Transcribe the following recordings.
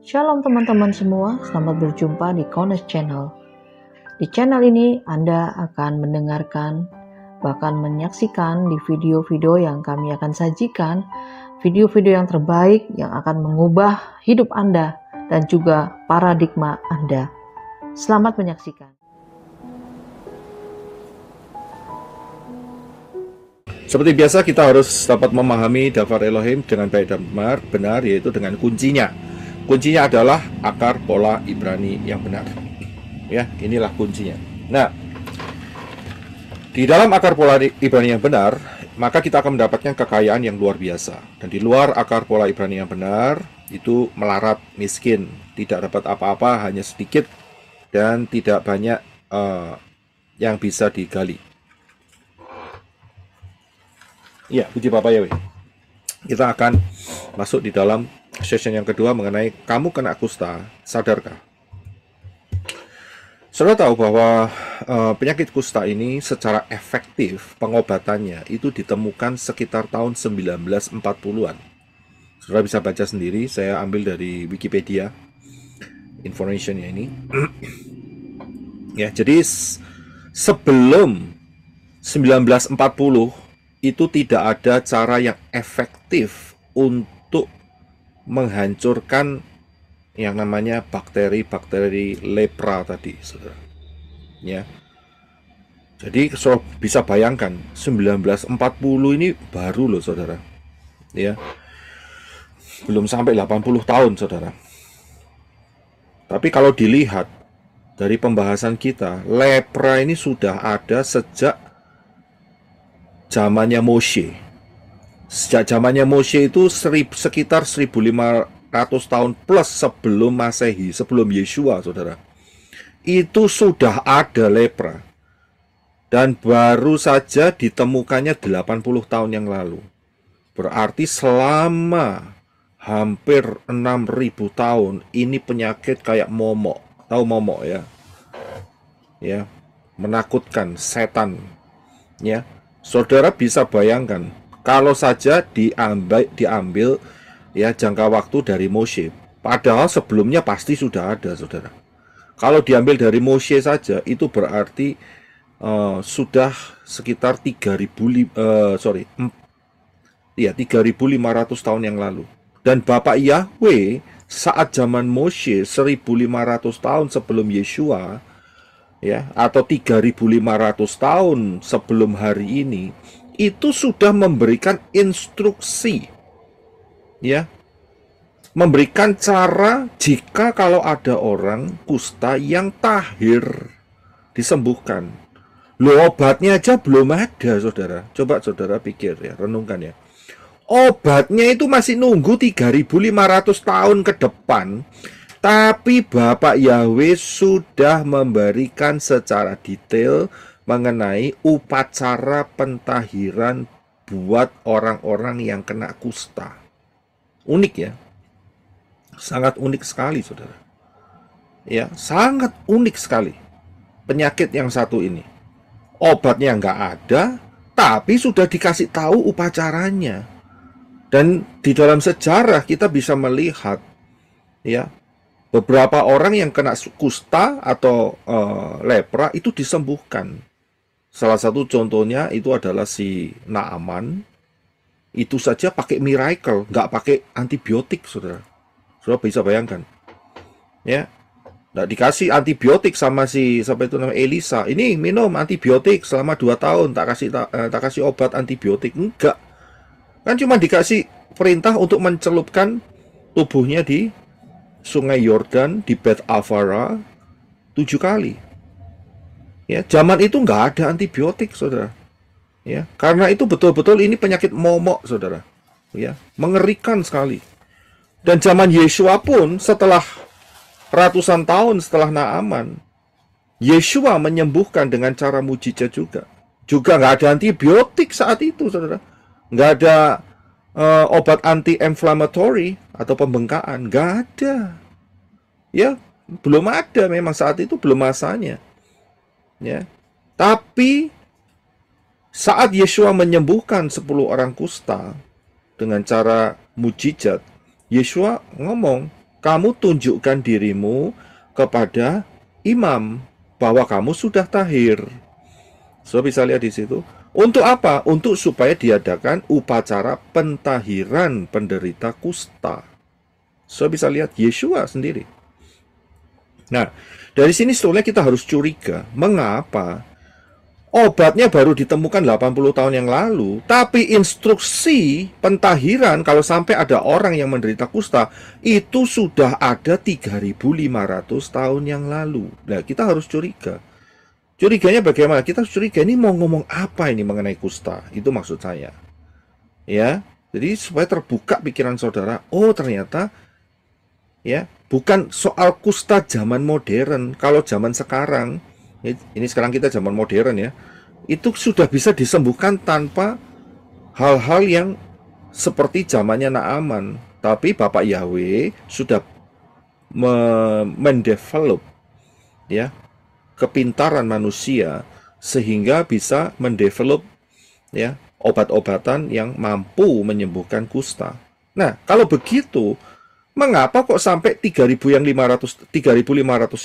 Shalom teman-teman semua, selamat berjumpa di Kones Channel. Di channel ini Anda akan mendengarkan, bahkan menyaksikan di video-video yang kami akan sajikan, video-video yang terbaik yang akan mengubah hidup Anda dan juga paradigma Anda. Selamat menyaksikan. Seperti biasa, kita harus dapat memahami Daftar Elohim dengan baik dan benar, yaitu dengan kuncinya. Kuncinya adalah akar pola Ibrani yang benar. Ya, inilah kuncinya. Nah, di dalam akar pola Ibrani yang benar, maka kita akan mendapatkan kekayaan yang luar biasa. Dan di luar akar pola Ibrani yang benar, itu melarat, miskin, tidak dapat apa-apa, hanya sedikit, dan tidak banyak yang bisa digali. Ya, puji Bapak Yahweh. Kita akan masuk di dalam session yang kedua mengenai kamu kena kusta, sadarkah? Saudara tahu bahwa penyakit kusta ini secara efektif pengobatannya itu ditemukan sekitar tahun 1940-an. Saudara bisa baca sendiri, saya ambil dari Wikipedia informationnya ini. Ya, jadi sebelum 1940 itu tidak ada cara yang efektif untuk menghancurkan yang namanya bakteri lepra tadi, saudara. Ya. Jadi saudara bisa bayangkan 1940 ini baru loh, saudara. Ya. Belum sampai 80 tahun, saudara. Tapi kalau dilihat dari pembahasan kita, lepra ini sudah ada sejak zamannya Moshe. Sejak zamannya Moshe itu sekitar 1500 tahun plus sebelum Masehi, sebelum Yeshua, saudara. Itu sudah ada lepra. Dan baru saja ditemukannya 80 tahun yang lalu. Berarti selama hampir 6000 tahun ini penyakit kayak momok. Tahu momok ya? Ya, menakutkan, setan. Ya. Saudara bisa bayangkan, kalau saja diambil ya jangka waktu dari Moshe, padahal sebelumnya pasti sudah ada, saudara. Kalau diambil dari Moshe saja, itu berarti sudah sekitar 3.500 tahun yang lalu. Dan Bapak Yahweh saat zaman Moshe 1.500 tahun sebelum Yeshua, ya, atau 3.500 tahun sebelum hari ini, itu sudah memberikan instruksi, ya, memberikan cara jika kalau ada orang kusta yang tahir disembuhkan. Loh, obatnya aja belum ada, saudara. Coba saudara pikir ya, renungkan ya. Obatnya itu masih nunggu 3.500 tahun ke depan. Tapi Bapak Yahweh sudah memberikan secara detail mengenai upacara pentahiran buat orang-orang yang kena kusta. Unik ya. Sangat unik sekali, saudara. Ya, sangat unik sekali penyakit yang satu ini. Obatnya nggak ada, tapi sudah dikasih tahu upacaranya. Dan di dalam sejarah kita bisa melihat, ya, beberapa orang yang kena kusta atau lepra itu disembuhkan. Salah satu contohnya itu adalah si Naaman. Itu saja pakai miracle, nggak pakai antibiotik, saudara. Saudara bisa bayangkan. Ya, nggak dikasih antibiotik sama siapa itu namanya Elisa. Ini minum antibiotik selama 2 tahun, tak kasih obat antibiotik. Enggak. Kan cuma dikasih perintah untuk mencelupkan tubuhnya di Sungai Yordan di Bet Avara 7 kali. Ya, zaman itu nggak ada antibiotik, saudara. Ya, karena itu betul-betul ini penyakit momok, saudara. Ya, mengerikan sekali. Dan zaman Yeshua pun setelah ratusan tahun setelah Naaman, Yeshua menyembuhkan dengan cara mujizat juga. Juga nggak ada antibiotik saat itu, saudara. Nggak ada obat anti-inflammatory atau pembengkakan, nggak ada. Ya, belum ada, memang saat itu belum masanya. Ya. Tapi saat Yeshua menyembuhkan 10 orang kusta dengan cara mujizat, Yeshua ngomong, kamu tunjukkan dirimu kepada imam bahwa kamu sudah tahir. So bisa lihat di situ. Untuk apa? Untuk supaya diadakan upacara pentahiran penderita kusta. So bisa lihat Yeshua sendiri. Nah, dari sini sebetulnya kita harus curiga. Mengapa obatnya baru ditemukan 80 tahun yang lalu, tapi instruksi pentahiran kalau sampai ada orang yang menderita kusta itu sudah ada 3.500 tahun yang lalu. Nah, kita harus curiga. Curiganya bagaimana? Kita harus curiga ini mau ngomong apa ini mengenai kusta. Itu maksud saya. Ya. Jadi supaya terbuka pikiran saudara, oh ternyata ya, bukan soal kusta zaman modern. Kalau zaman sekarang, ini sekarang kita zaman modern ya, itu sudah bisa disembuhkan tanpa hal-hal yang seperti zamannya Naaman. Tapi Bapak Yahweh sudah mendevelop ya kepintaran manusia sehingga bisa mendevelop ya obat-obatan yang mampu menyembuhkan kusta. Nah, kalau begitu, mengapa kok sampai 3.500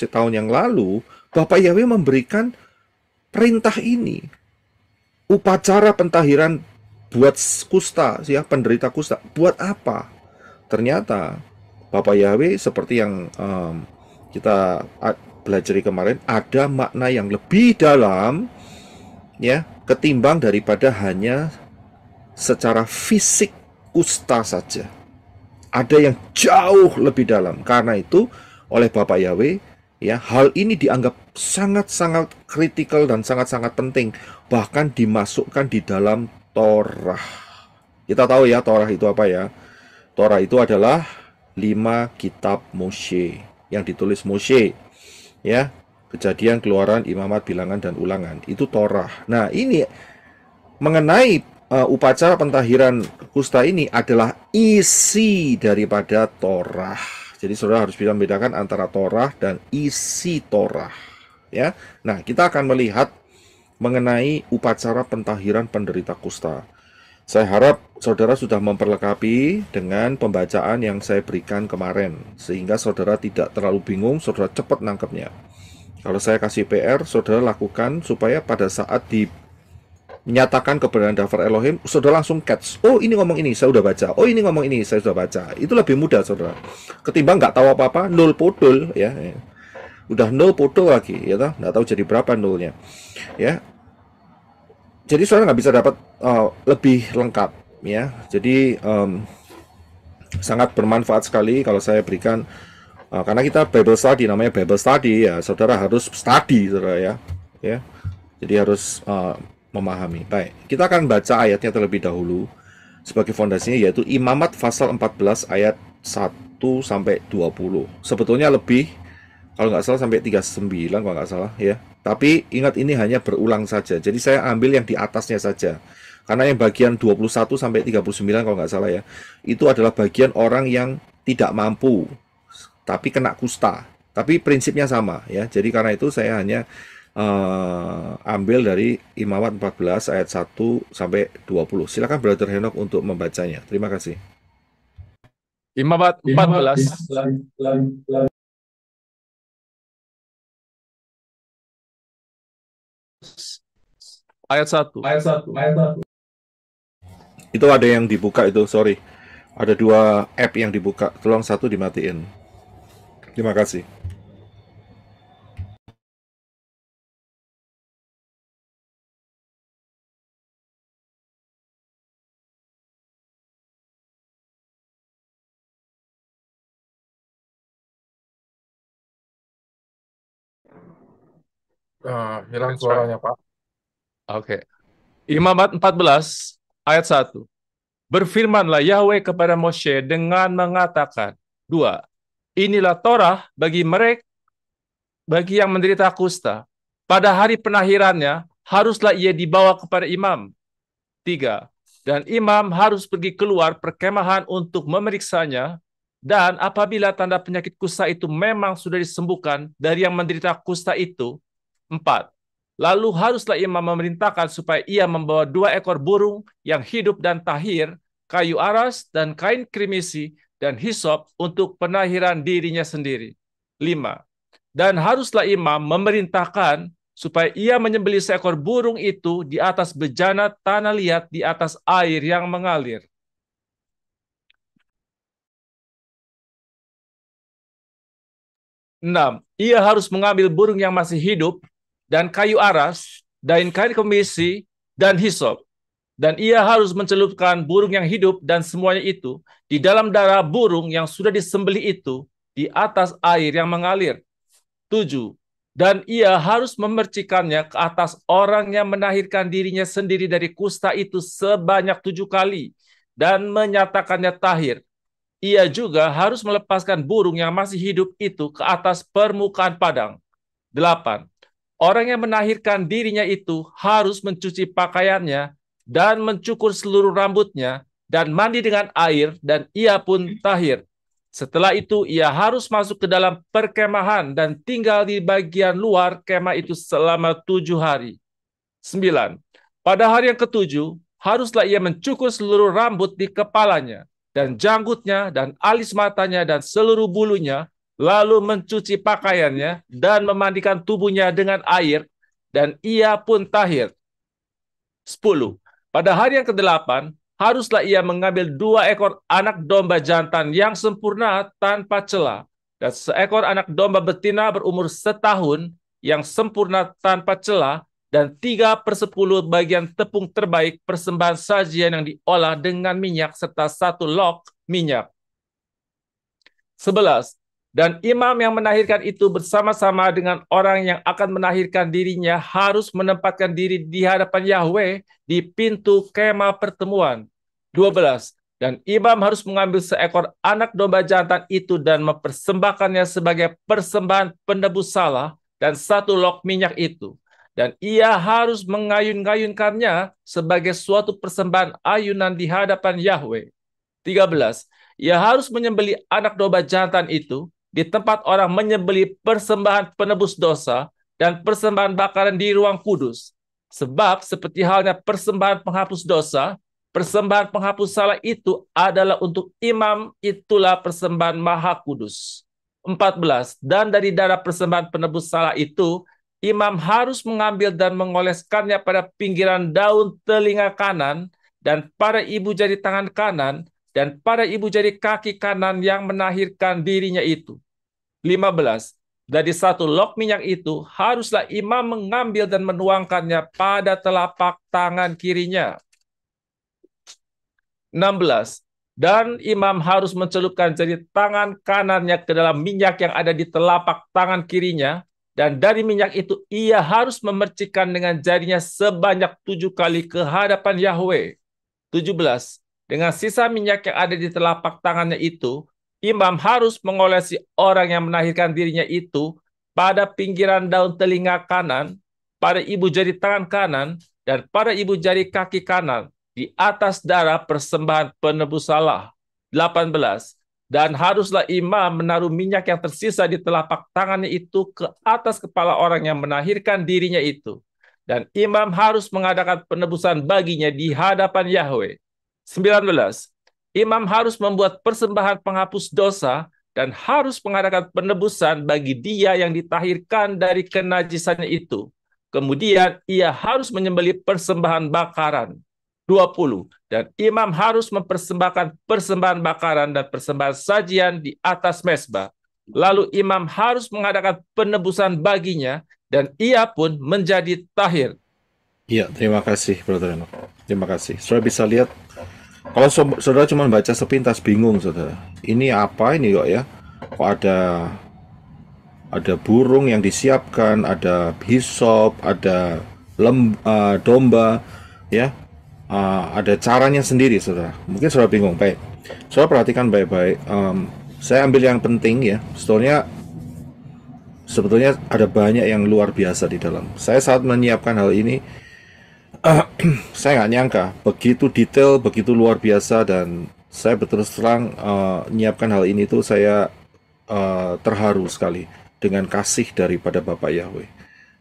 tahun yang lalu Bapak Yahweh memberikan perintah ini? Upacara pentahiran buat kusta, ya, penderita kusta. Buat apa? Ternyata Bapak Yahweh seperti yang kita belajar kemarin, ada makna yang lebih dalam ya ketimbang daripada hanya secara fisik kusta saja. Ada yang jauh lebih dalam. Karena itu oleh Bapak Yahweh ya, hal ini dianggap sangat-sangat kritikal dan sangat-sangat penting, bahkan dimasukkan di dalam Torah. Kita tahu ya Torah itu apa ya? Torah itu adalah 5 kitab Moshe yang ditulis Moshe. Ya, Kejadian, Keluaran, Imamat, Bilangan, dan Ulangan. Itu Torah. Nah, ini mengenai upacara pentahiran kusta ini adalah isi daripada Torah. Jadi saudara harus bisa membedakan antara Torah dan isi Torah. Ya, nah kita akan melihat mengenai upacara pentahiran penderita kusta. Saya harap saudara sudah memperlengkapi dengan pembacaan yang saya berikan kemarin, sehingga saudara tidak terlalu bingung, saudara cepat nangkepnya. Kalau saya kasih PR, saudara lakukan supaya pada saat dinyatakan kebenaran daftar Elohim, saudara langsung catch. Oh, ini ngomong ini, saya sudah baca. Oh, ini ngomong ini, saya sudah baca. Itu lebih mudah, saudara. Ketimbang nggak tahu apa-apa, nol podol, ya. Udah nol podol lagi, ya toh? Nggak tahu jadi berapa nolnya, ya. Jadi saudara nggak bisa dapat lebih lengkap, ya. Jadi sangat bermanfaat sekali kalau saya berikan, karena kita Bible study, namanya Bible study ya, saudara harus study, saudara ya. Jadi harus memahami. Baik, kita akan baca ayatnya terlebih dahulu sebagai fondasinya, yaitu Imamat pasal 14 ayat 1 sampai 20. Sebetulnya lebih, kalau nggak salah sampai 39 kalau nggak salah ya. Tapi ingat ini hanya berulang saja. Jadi saya ambil yang di atasnya saja. Karena yang bagian 21 sampai 39 kalau nggak salah ya, itu adalah bagian orang yang tidak mampu tapi kena kusta. Tapi prinsipnya sama ya. Jadi karena itu saya hanya ambil dari Imamat 14 ayat 1 sampai 20. Silakan Brother Henok untuk membacanya. Terima kasih. Imamat 14 ayat 1. Itu ada yang dibuka itu, sorry. Ada 2 app yang dibuka. Tolong satu dimatiin. Terima kasih. Hilang suaranya, Pak. Oke. Imamat 14 ayat 1. Berfirmanlah Yahweh kepada Moshe dengan mengatakan, 2. Inilah Torah bagi mereka, bagi yang menderita kusta. Pada hari penahirannya, haruslah ia dibawa kepada imam. 3. Dan imam harus pergi keluar perkemahan untuk memeriksanya, dan apabila tanda penyakit kusta itu memang sudah disembuhkan dari yang menderita kusta itu. 4. Lalu haruslah imam memerintahkan supaya ia membawa 2 ekor burung yang hidup dan tahir, kayu aras dan kain krimisi, dan hisop untuk penahiran dirinya sendiri. 5. Dan haruslah imam memerintahkan supaya ia menyembelih seekor burung itu di atas bejana tanah liat di atas air yang mengalir. 6. Ia harus mengambil burung yang masih hidup dan kayu aras, daun kain kemisi, dan hisop. Dan ia harus mencelupkan burung yang hidup dan semuanya itu di dalam darah burung yang sudah disembelih itu di atas air yang mengalir. 7. Dan ia harus memercikannya ke atas orang yang menahirkan dirinya sendiri dari kusta itu sebanyak 7 kali dan menyatakannya tahir. Ia juga harus melepaskan burung yang masih hidup itu ke atas permukaan padang. 8. Orang yang menahirkan dirinya itu harus mencuci pakaiannya dan mencukur seluruh rambutnya dan mandi dengan air, dan ia pun tahir. Setelah itu ia harus masuk ke dalam perkemahan dan tinggal di bagian luar kemah itu selama 7 hari. 9. Pada hari yang ketujuh, haruslah ia mencukur seluruh rambut di kepalanya, dan janggutnya, dan alis matanya, dan seluruh bulunya, lalu mencuci pakaiannya, dan memandikan tubuhnya dengan air, dan ia pun tahir. 10. Pada hari yang ke-8, haruslah ia mengambil 2 ekor anak domba jantan yang sempurna tanpa cela, dan seekor anak domba betina berumur setahun yang sempurna tanpa cela, dan 3/10 bagian tepung terbaik persembahan sajian yang diolah dengan minyak serta 1 log minyak. 11. Dan imam yang menahirkan itu bersama-sama dengan orang yang akan menahirkan dirinya harus menempatkan diri di hadapan Yahweh di pintu kemah pertemuan. 12. Dan imam harus mengambil seekor anak domba jantan itu dan mempersembahkannya sebagai persembahan penebus salah dan 1 log minyak itu. Dan ia harus mengayun-ngayunkannya sebagai suatu persembahan ayunan di hadapan Yahweh. 13. Ia harus menyembelih anak domba jantan itu di tempat orang menyembelih persembahan penebus dosa dan persembahan bakaran di ruang kudus. Sebab seperti halnya persembahan penghapus dosa, persembahan penghapus salah itu adalah untuk imam, itulah persembahan maha kudus. 14. Dan dari darah persembahan penebus salah itu, imam harus mengambil dan mengoleskannya pada pinggiran daun telinga kanan dan pada ibu jari tangan kanan dan pada ibu jari kaki kanan yang menahirkan dirinya itu. 15. Dari 1 log minyak itu haruslah imam mengambil dan menuangkannya pada telapak tangan kirinya. 16. Dan imam harus mencelupkan jari tangan kanannya ke dalam minyak yang ada di telapak tangan kirinya, dan dari minyak itu ia harus memercikkan dengan jarinya sebanyak 7 kali ke hadapan Yahweh. 17. Dengan sisa minyak yang ada di telapak tangannya itu, imam harus mengolesi orang yang menahirkan dirinya itu pada pinggiran daun telinga kanan, pada ibu jari tangan kanan, dan pada ibu jari kaki kanan, di atas darah persembahan penebus salah. 18. Dan haruslah imam menaruh minyak yang tersisa di telapak tangannya itu ke atas kepala orang yang menahirkan dirinya itu. Dan imam harus mengadakan penebusan baginya di hadapan Yahweh. 19. Imam harus membuat persembahan penghapus dosa dan harus mengadakan penebusan bagi dia yang ditahirkan dari kenajisannya itu. Kemudian ia harus menyembelih persembahan bakaran. 20. Dan imam harus mempersembahkan persembahan bakaran dan persembahan sajian di atas mezbah. Lalu imam harus mengadakan penebusan baginya dan ia pun menjadi tahir. Iya, terima kasih, Brother Enoch. Terima kasih. Saudara bisa lihat, kalau saudara cuma baca sepintas bingung, saudara. Ini apa ini kok ya? Kok ada burung yang disiapkan, ada hisop, ada domba, ya. Ada caranya sendiri, saudara. Mungkin saudara bingung. Baik, saudara perhatikan baik-baik. Saya ambil yang penting ya. Sebetulnya ada banyak yang luar biasa di dalam. Saya saat menyiapkan hal ini, saya nggak nyangka begitu detail, begitu luar biasa, dan saya berterus terang menyiapkan hal ini tuh saya terharu sekali dengan kasih daripada Bapak Yahweh.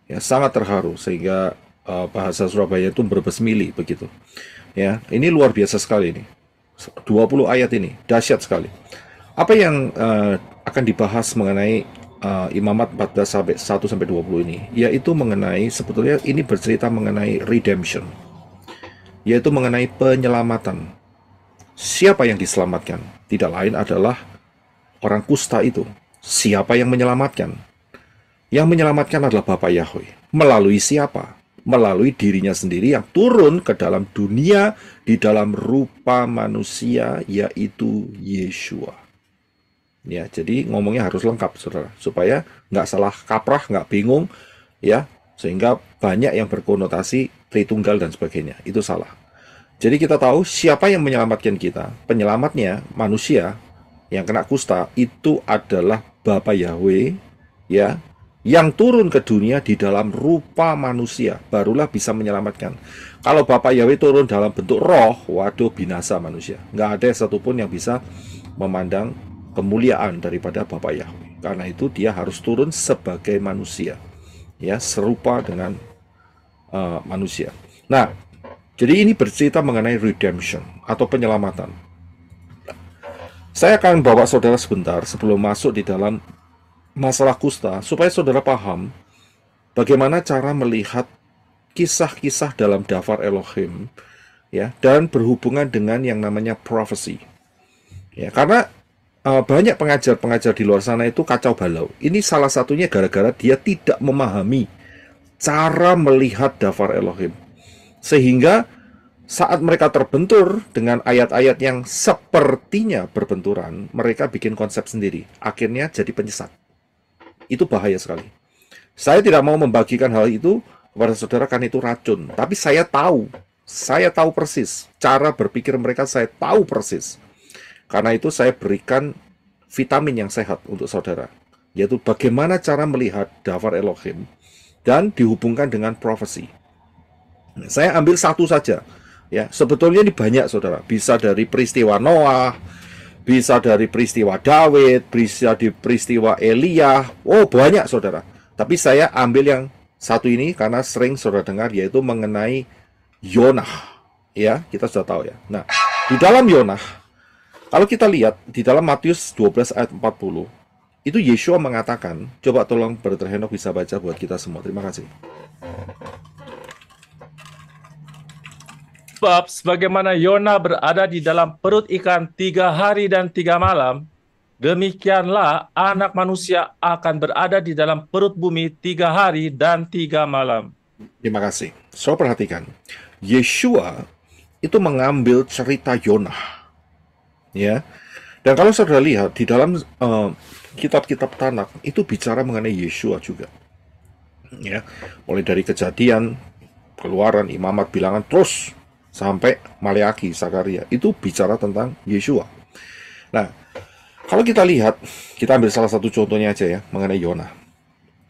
Ya, sangat terharu sehingga bahasa Surabaya itu berbesmili begitu. Ya, ini luar biasa sekali ini. 20 ayat ini dahsyat sekali. Apa yang akan dibahas mengenai Imamat 14 sampai 1 sampai 20 ini, yaitu mengenai, sebetulnya ini bercerita mengenai redemption, yaitu mengenai penyelamatan. Siapa yang diselamatkan? Tidak lain adalah orang kusta itu. Siapa yang menyelamatkan? Yang menyelamatkan adalah Bapa Yahweh. Melalui siapa? Melalui dirinya sendiri yang turun ke dalam dunia di dalam rupa manusia, yaitu Yeshua. Ya, jadi ngomongnya harus lengkap, saudara, supaya nggak salah kaprah, nggak bingung, ya, sehingga banyak yang berkonotasi Tritunggal dan sebagainya. Itu salah. Jadi kita tahu siapa yang menyelamatkan kita. Penyelamatnya manusia yang kena kusta itu adalah Bapa Yahweh, ya, yang turun ke dunia di dalam rupa manusia, barulah bisa menyelamatkan. Kalau Bapa Yahweh turun dalam bentuk roh, waduh, binasa manusia. Nggak ada satupun yang bisa memandang kemuliaan daripada Bapa Yahweh. Karena itu dia harus turun sebagai manusia, ya, serupa dengan manusia. Nah, jadi ini bercerita mengenai redemption atau penyelamatan. Saya akan bawa saudara sebentar sebelum masuk di dalam masalah kusta, supaya saudara paham bagaimana cara melihat kisah-kisah dalam Dafar Elohim, ya, dan berhubungan dengan yang namanya prophecy. Ya, karena banyak pengajar-pengajar di luar sana itu kacau balau. Ini salah satunya gara-gara dia tidak memahami cara melihat Dafar Elohim. Sehingga saat mereka terbentur dengan ayat-ayat yang sepertinya berbenturan, mereka bikin konsep sendiri. Akhirnya jadi penyesat. Itu bahaya sekali. Saya tidak mau membagikan hal itu kepada saudara karena itu racun. Tapi saya tahu persis. Cara berpikir mereka saya tahu persis. Karena itu saya berikan vitamin yang sehat untuk saudara, yaitu bagaimana cara melihat Dafar Elohim dan dihubungkan dengan prophecy. Saya ambil satu saja, ya. Sebetulnya ini banyak, saudara. Bisa dari peristiwa Noah, bisa dari peristiwa Daud, bisa di peristiwa Elia. Oh, banyak, saudara. Tapi saya ambil yang satu ini karena sering saudara dengar, yaitu mengenai Yonah. Ya, kita sudah tahu ya. Nah, di dalam Yonah, kalau kita lihat di dalam Matius 12 ayat 40, itu Yeshua mengatakan, coba tolong Brother Henok bisa baca buat kita semua. Terima kasih. Sebab sebagaimana Yona berada di dalam perut ikan 3 hari dan 3 malam, demikianlah anak manusia akan berada di dalam perut bumi 3 hari dan 3 malam. Terima kasih. So, perhatikan. Yeshua itu mengambil cerita Yonah. Ya, dan kalau saudara lihat di dalam kitab-kitab Tanakh itu bicara mengenai Yeshua juga, ya, mulai dari Kejadian, Keluaran, Imamat, Bilangan, terus sampai Maleaki, Sakaria, itu bicara tentang Yeshua. Nah, kalau kita lihat, kita ambil salah satu contohnya aja ya, mengenai Yonah.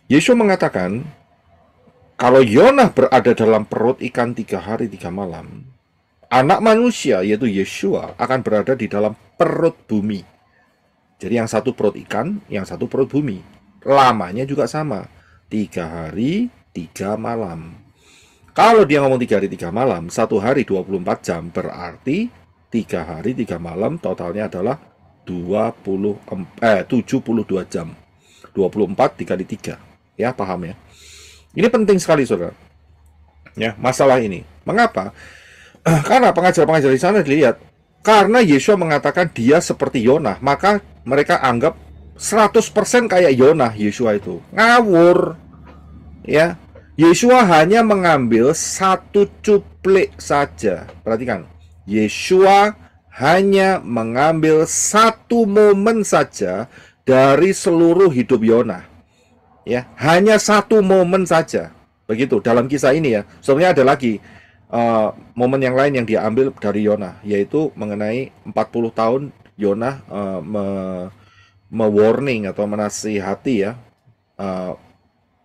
Yeshua mengatakan, kalau Yonah berada dalam perut ikan 3 hari 3 malam, anak manusia, yaitu Yeshua, akan berada di dalam perut bumi. Jadi yang satu perut ikan, yang satu perut bumi. Lamanya juga sama. 3 hari, 3 malam. Kalau dia ngomong 3 hari, 3 malam, 1 hari 24 jam, berarti 3 hari, 3 malam, totalnya adalah 72 jam. 24 dikali 3. Ya, paham ya? Ini penting sekali, saudara. Ya, masalah ini. Mengapa? Karena pengajar-pengajar di sana dilihat, karena Yeshua mengatakan dia seperti Yonah, maka mereka anggap 100% kayak Yonah. Yeshua itu ngawur, ya. Yeshua hanya mengambil 1 cuplik saja. Perhatikan, Yeshua hanya mengambil 1 momen saja dari seluruh hidup Yonah, ya. Hanya 1 momen saja. Begitu dalam kisah ini ya. Sebenarnya ada lagi momen yang lain yang dia ambil dari Yonah, yaitu mengenai 40 tahun Yonah me-warning atau menasihati ya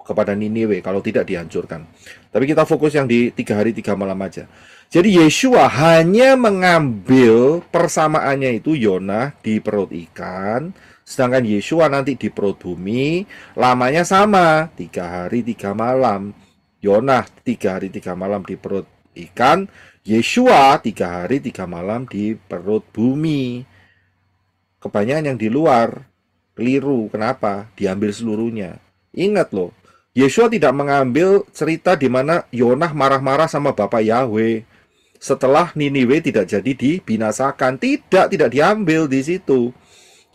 kepada Niniwe kalau tidak dihancurkan. Tapi kita fokus yang di 3 hari 3 malam aja. Jadi Yeshua hanya mengambil persamaannya itu Yonah di perut ikan, sedangkan Yeshua nanti di perut bumi, lamanya sama, 3 hari 3 malam. Yonah 3 hari 3 malam di perut ikan, Yeshua 3 hari 3 malam di perut bumi. Kebanyakan yang di luar keliru. Kenapa? Diambil seluruhnya. Ingat loh, Yeshua tidak mengambil cerita di mana Yonah marah-marah sama Bapak Yahweh setelah Niniwe tidak jadi dibinasakan. Tidak diambil di situ.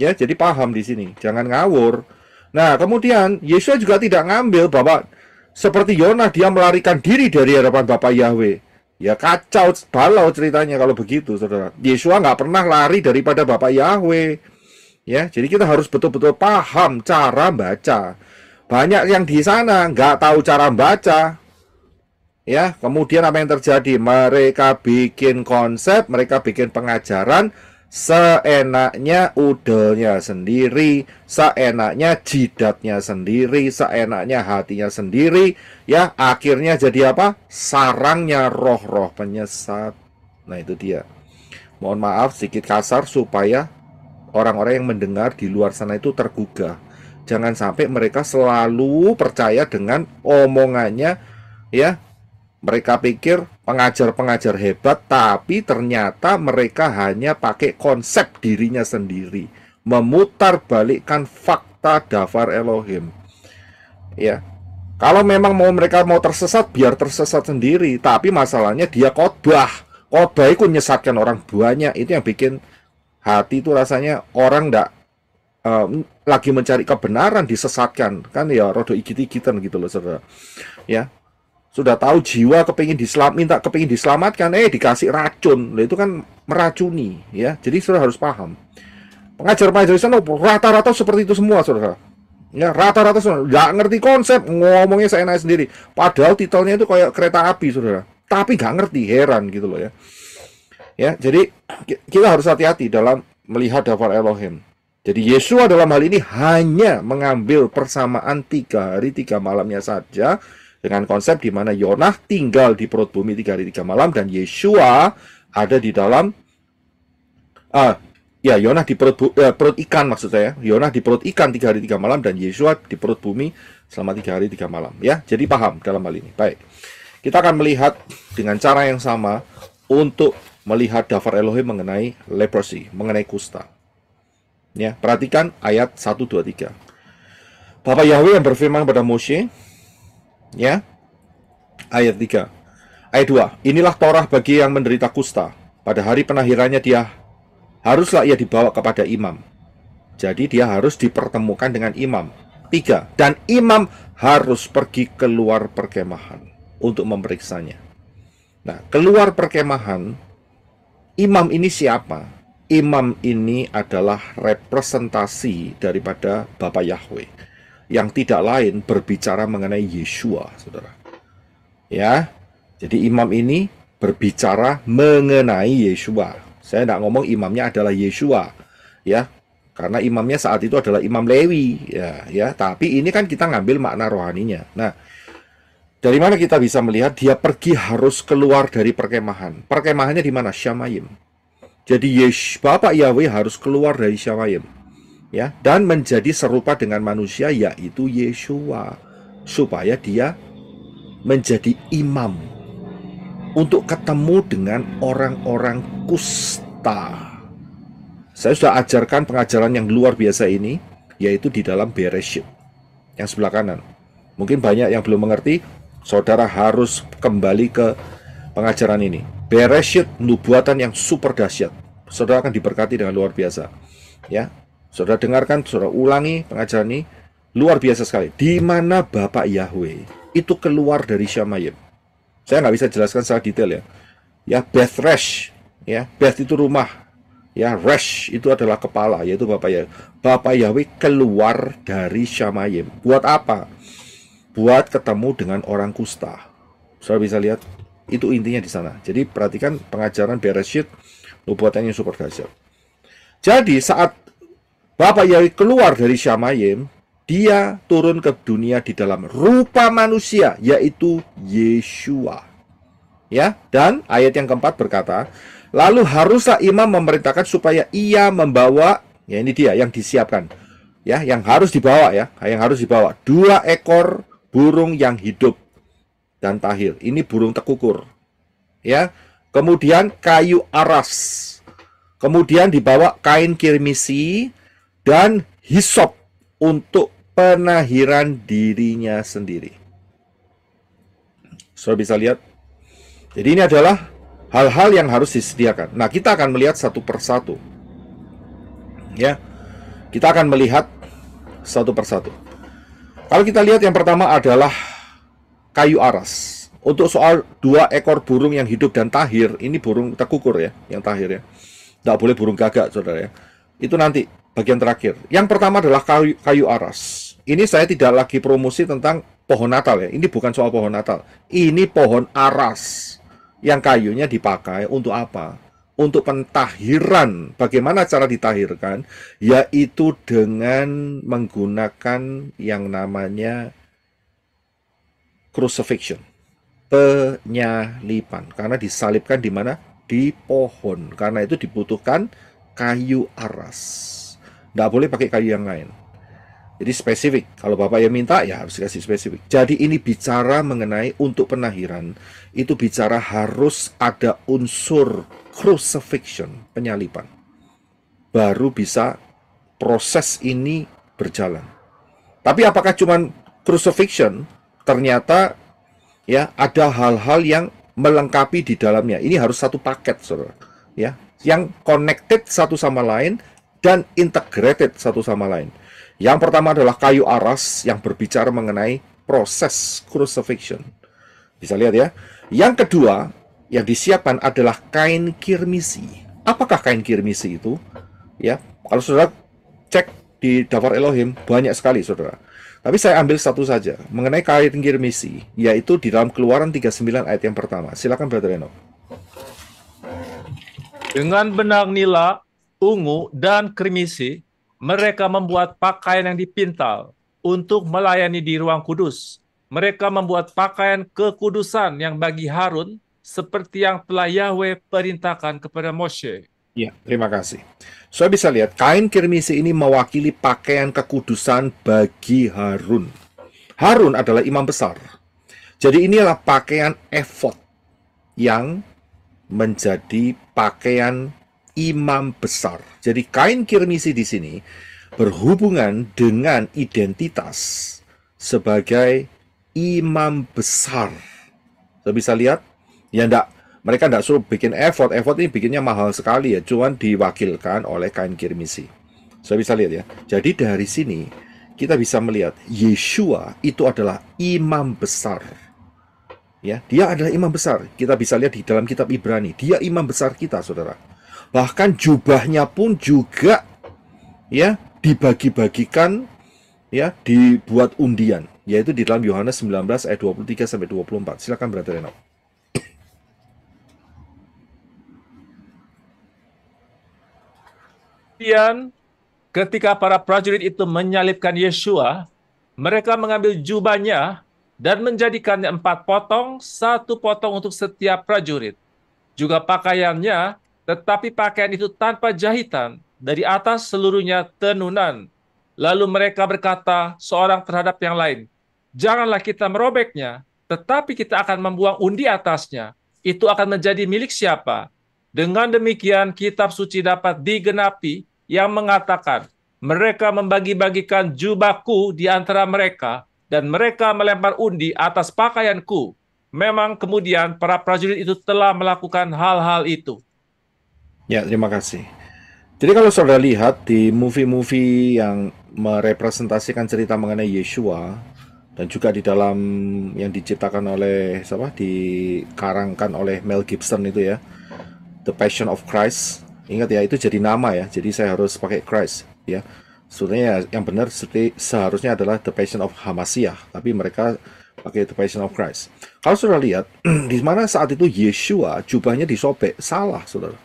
Ya, jadi paham di sini. Jangan ngawur. Nah, kemudian Yeshua juga tidak ngambil bahwa seperti Yonah dia melarikan diri dari hadapan Bapak Yahweh. Ya kacau balau ceritanya kalau begitu, saudara. Yeshua nggak pernah lari daripada Bapak Yahweh. Ya, jadi kita harus betul-betul paham cara baca. Banyak yang di sana nggak tahu cara baca. Ya, kemudian apa yang terjadi? Mereka bikin konsep, mereka bikin pengajaran seenaknya, udelnya sendiri, seenaknya jidatnya sendiri, seenaknya hatinya sendiri. Ya, akhirnya jadi apa? Sarangnya roh-roh penyesat. Nah, itu dia. Mohon maaf sedikit kasar supaya orang-orang yang mendengar di luar sana itu tergugah. Jangan sampai mereka selalu percaya dengan omongannya, ya. Mereka pikir pengajar-pengajar hebat, tapi ternyata mereka hanya pakai konsep dirinya sendiri, memutarbalikkan fakta dafar Elohim. Ya, kalau memang mereka mau tersesat, biar tersesat sendiri. Tapi masalahnya dia khotbah itu menyesatkan orang banyak. Itu yang bikin hati itu rasanya orang ndak lagi mencari kebenaran disesatkan, kan ya, rodo igit-igitan gitu loh, saudara. Ya. Sudah tahu jiwa kepingin diselamatkan, dikasih racun. Nah, itu kan meracuni, ya. Jadi saudara harus paham. Pengajar-pengajar di sana rata-rata seperti itu semua, saudara. Ya, rata-rata semua nggak ngerti konsep, ngomongnya seenaknya sendiri. Padahal titelnya itu kayak kereta api, saudara. Tapi nggak ngerti, heran gitu loh ya. Ya, jadi kita harus hati-hati dalam melihat dafar Elohim. Jadi Yeshua dalam hal ini hanya mengambil persamaan 3 hari 3 malamnya saja, dengan konsep di mana Yonah tinggal di perut bumi 3 hari 3 malam dan Yeshua ada di dalam Yonah di perut ikan, maksud saya. Yonah di perut ikan 3 hari 3 malam dan Yeshua di perut bumi selama 3 hari 3 malam, ya. Jadi paham dalam hal ini. Baik. Kita akan melihat dengan cara yang sama untuk melihat dafar Elohim mengenai leprosy, mengenai kusta. Ya, perhatikan ayat 1 2 3. Bapak Yahweh yang berfirman kepada Moshe, ya, ayat 3. Ayat 2. Inilah Torah bagi yang menderita kusta. Pada hari penakhirannya haruslah ia dibawa kepada imam. Jadi dia harus dipertemukan dengan imam. 3. Dan imam harus pergi keluar perkemahan untuk memeriksanya. Nah, keluar perkemahan, imam ini siapa? Imam ini adalah representasi daripada Bapak Yahweh, yang tidak lain berbicara mengenai Yeshua, saudara. Ya, jadi imam ini berbicara mengenai Yeshua. Saya tidak ngomong imamnya adalah Yeshua, ya, karena imamnya saat itu adalah Imam Lewi, ya. Tapi ini kan kita ngambil makna rohaninya. Nah, dari mana kita bisa melihat dia pergi harus keluar dari perkemahan? Perkemahannya di mana? Shamayim. Jadi Bapak Yahweh harus keluar dari Shamayim, ya, dan menjadi serupa dengan manusia, yaitu Yeshua, supaya dia menjadi imam untuk ketemu dengan orang-orang kusta. Saya sudah ajarkan pengajaran yang luar biasa ini, yaitu di dalam Bereshit yang sebelah kanan. Mungkin banyak yang belum mengerti, saudara harus kembali ke pengajaran ini. Bereshit, nubuatan yang super dahsyat. Saudara akan diberkati dengan luar biasa, ya. Saudara dengarkan, saudara ulangi pengajaran ini, luar biasa sekali. Di mana Bapak Yahweh itu keluar dari Shamayim. Saya nggak bisa jelaskan secara detail, ya. Ya, Beth Resh, ya, Beth itu rumah, ya, Resh itu adalah kepala, yaitu Bapak Yahweh. Bapak Yahweh keluar dari Shamayim. Buat apa? Buat ketemu dengan orang kusta. Saudara bisa lihat, itu intinya di sana. Jadi perhatikan pengajaran Bereshit, nubuatannya super dahsyat. Jadi saat Bapak Yahweh keluar dari Shamayim, dia turun ke dunia di dalam rupa manusia, yaitu Yeshua. Ya, dan ayat yang keempat berkata, lalu haruslah imam memerintahkan supaya ia membawa, ya ini dia yang disiapkan, ya, yang harus dibawa, ya, yang harus dibawa 2 ekor burung yang hidup dan tahir. Ini burung tekukur, ya. Kemudian kayu aras, Kemudian dibawa kain kirmisi dan hisop untuk penahiran dirinya sendiri. Saudara bisa lihat. Jadi ini adalah hal-hal yang harus disediakan. Nah, kita akan melihat satu persatu. Ya. Kita akan melihat satu persatu. Kalau kita lihat yang pertama adalah kayu aras. Untuk soal 2 ekor burung yang hidup dan tahir, ini burung tekukur ya, yang tahir ya. Tidak boleh burung gagak, saudara ya. Itu nanti bagian terakhir. Yang pertama adalah kayu aras. Ini saya tidak lagi promosi tentang pohon Natal ya. Ini bukan soal pohon Natal. Ini pohon aras yang kayunya dipakai untuk apa? Untuk pentahiran. Bagaimana cara ditahirkan? Yaitu dengan menggunakan yang namanya crucifixion, penyalipan. Karena disalibkan di mana? Di pohon. Karena itu dibutuhkan kayu aras. Nggak boleh pakai kayu yang lain. Jadi spesifik. Kalau Bapak yang minta, ya harus kasih spesifik. Jadi ini bicara mengenai untuk penahiran. Itu bicara harus ada unsur crucifixion, penyalipan. Baru bisa proses ini berjalan. Tapi apakah cuma crucifixion? Ternyata ya ada hal-hal yang melengkapi di dalamnya. Ini harus satu paket, saudara. Ya, yang connected satu sama lain dan integrated satu sama lain. Yang pertama adalah kayu aras yang berbicara mengenai proses crucifixion. Bisa lihat ya. Yang kedua yang disiapkan adalah kain kirmisi. Apakah kain kirmisi itu? Ya, kalau saudara cek di Daftar Elohim banyak sekali, saudara. Tapi saya ambil satu saja mengenai kain kirmisi, yaitu di dalam Keluaran 39 ayat yang pertama. Silakan Brother Enoch. Dengan benang nila, ungu, dan kirmisi, mereka membuat pakaian yang dipintal untuk melayani di ruang kudus. Mereka membuat pakaian kekudusan yang bagi Harun, seperti yang telah Yahweh perintahkan kepada Moshe. Ya, terima kasih. Saya bisa lihat, kain kirmisi ini mewakili pakaian kekudusan bagi Harun. Harun adalah imam besar. Jadi inilah pakaian efod yang menjadi pakaian imam besar. Jadi kain kirmisi di sini berhubungan dengan identitas sebagai imam besar. Saya bisa lihat, ya mereka tidak suruh bikin efod ini bikinnya mahal sekali ya, cuman diwakilkan oleh kain kirmisi. Saya bisa lihat ya. Jadi dari sini kita bisa melihat Yeshua itu adalah imam besar. Ya, dia adalah imam besar. Kita bisa lihat di dalam kitab Ibrani, dia imam besar kita, saudara. Bahkan jubahnya pun juga ya dibagi-bagikan, ya dibuat undian, yaitu di dalam Yohanes 19 ayat 23 sampai 24. Silakan Brother Enoch. Kemudian ketika para prajurit itu menyalibkan Yeshua, mereka mengambil jubahnya dan menjadikannya 4 potong, 1 potong untuk setiap prajurit. Juga pakaiannya, tetapi pakaian itu tanpa jahitan, dari atas seluruhnya tenunan. Lalu mereka berkata seorang terhadap yang lain, janganlah kita merobeknya, tetapi kita akan membuang undi atasnya. Itu akan menjadi milik siapa? Dengan demikian kitab suci dapat digenapi yang mengatakan, mereka membagi-bagikan jubahku di antara mereka, dan mereka melempar undi atas pakaianku. Memang kemudian para prajurit itu telah melakukan hal-hal itu. Ya, terima kasih. Jadi kalau saudara lihat di movie-movie yang merepresentasikan cerita mengenai Yeshua, dan juga di dalam yang diciptakan oleh dikarangkan oleh Mel Gibson itu ya, The Passion of Christ. Ingat ya, itu jadi nama ya. Jadi saya harus pakai Christ ya. Sebenarnya yang benar seharusnya adalah The Passion of Hamasiah, tapi mereka pakai The Passion of Christ. Kalau saudara lihat di mana saat itu Yeshua jubahnya disobek, salah saudara.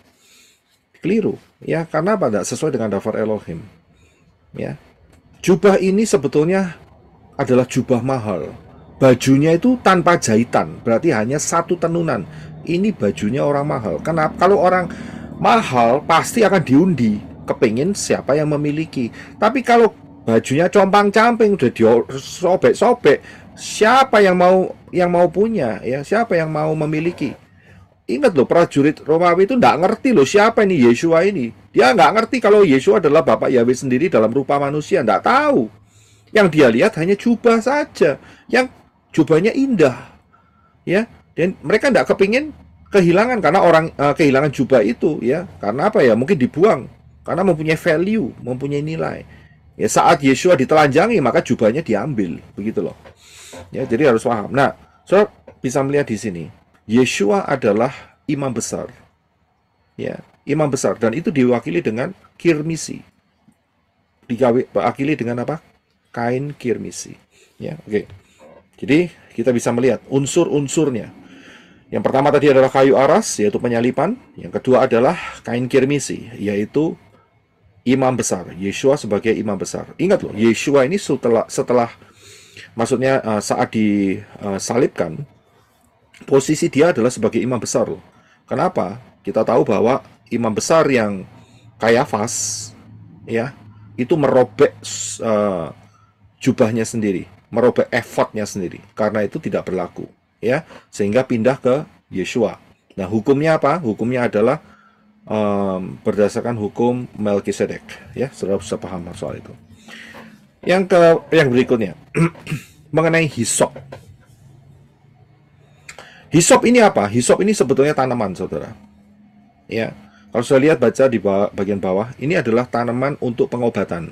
Keliru ya, karena apa? Tidak sesuai dengan Daftar Elohim ya. Jubah ini sebetulnya adalah jubah mahal. Bajunya itu tanpa jahitan, berarti hanya 1 tenunan. Ini bajunya orang mahal. Kenapa? Kalau orang mahal pasti akan diundi, kepingin siapa yang memiliki. Tapi kalau bajunya compang-camping, udah disobek-sobek, siapa yang mau punya ya? Siapa yang mau memiliki? Ingat loh, prajurit Romawi itu nggak ngerti loh siapa ini Yeshua ini. Dia nggak ngerti kalau Yeshua adalah Bapak Yahweh sendiri dalam rupa manusia. Nggak tahu. Yang dia lihat hanya jubah saja. Yang jubahnya indah. Ya, dan mereka nggak kepingin kehilangan karena kehilangan jubah itu. Ya, karena apa ya? Mungkin dibuang. Karena mempunyai value, mempunyai nilai. Ya, saat Yeshua ditelanjangi, maka jubahnya diambil. Begitu loh. Ya, jadi harus paham. Nah, saudara bisa melihat di sini. Yeshua adalah imam besar. Ya, imam besar, dan itu diwakili dengan kirmisi. Diwakili dengan apa? Kain kirmisi. Ya, oke. Jadi kita bisa melihat unsur-unsurnya. Yang pertama tadi adalah kayu aras, yaitu penyalipan. Yang kedua adalah kain kirmisi, yaitu imam besar. Yeshua sebagai imam besar. Ingat loh, Yeshua ini setelah maksudnya saat disalibkan, posisi dia adalah sebagai imam besar loh. Kenapa? Kita tahu bahwa imam besar yang Kayafas, ya, itu merobek jubahnya sendiri, merobek efodnya sendiri. Karena itu tidak berlaku, ya, sehingga pindah ke Yeshua. Nah, hukumnya apa? Hukumnya adalah berdasarkan hukum Melkisedek, ya, saudara bisa paham soal itu. Yang berikutnya mengenai hisop. Hisop ini apa? Hisop ini sebetulnya tanaman, saudara. Ya, kalau saya lihat baca di bagian bawah, ini adalah tanaman untuk pengobatan.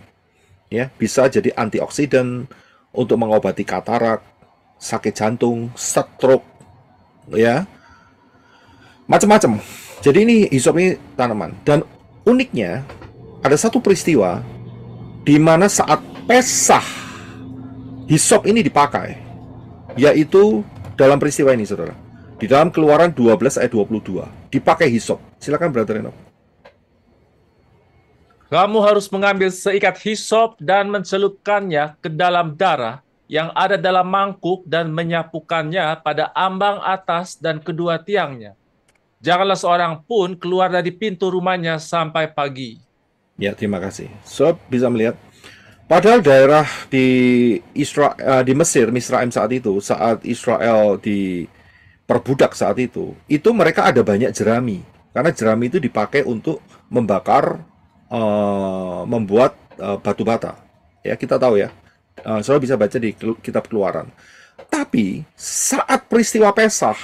Ya, bisa jadi antioksidan untuk mengobati katarak, sakit jantung, stroke, ya, macam-macam. Jadi ini hisop ini tanaman. Dan uniknya ada satu peristiwa di mana saat Pesah hisop ini dipakai, yaitu dalam peristiwa ini, saudara. Di dalam Keluaran 12 ayat 22 dipakai hisop. Silakan Brother Enoch. Kamu harus mengambil seikat hisop dan mencelupkannya ke dalam darah yang ada dalam mangkuk dan menyapukannya pada ambang atas dan kedua tiangnya. Janganlah seorang pun keluar dari pintu rumahnya sampai pagi. Ya, terima kasih. So, bisa melihat padahal daerah di Mesir, Misraim saat itu, saat Israel diperbudak saat itu mereka ada banyak jerami. Karena jerami itu dipakai untuk membakar, membuat batu bata. Ya, kita tahu ya. Saudara bisa baca di kitab Keluaran. Tapi saat peristiwa Pesah,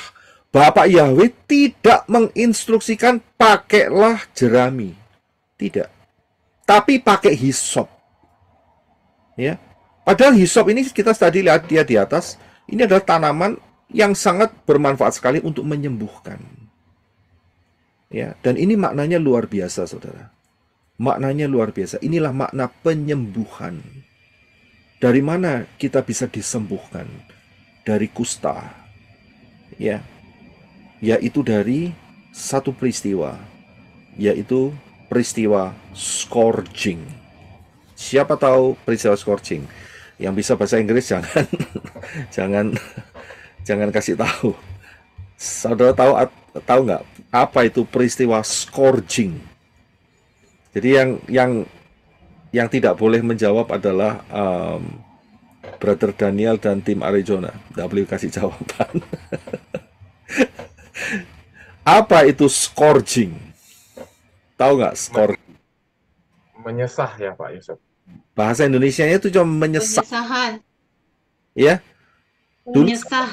Bapak Yahweh tidak menginstruksikan pakailah jerami. Tidak. Tapi pakai hisop. Ya. Padahal hisop ini kita tadi lihat dia di atas, ini adalah tanaman yang sangat bermanfaat sekali untuk menyembuhkan. Ya, dan ini maknanya luar biasa, saudara. Maknanya luar biasa. Inilah makna penyembuhan. Dari mana kita bisa disembuhkan? Dari kusta. Ya. Yaitu dari satu peristiwa, yaitu peristiwa scourging. Siapa tahu peristiwa scourging? Yang bisa bahasa Inggris jangan kasih tahu. Saudara tahu nggak apa itu peristiwa scourging? Jadi yang tidak boleh menjawab adalah Brother Daniel dan tim Arizona. Nggak boleh kasih jawaban. Apa itu scourging? Tahu nggak scourging? Menyesah ya Pak Yusuf. Bahasa Indonesianya itu cuma menyesah. Penyesahan. Ya. Dulu, Menyesah.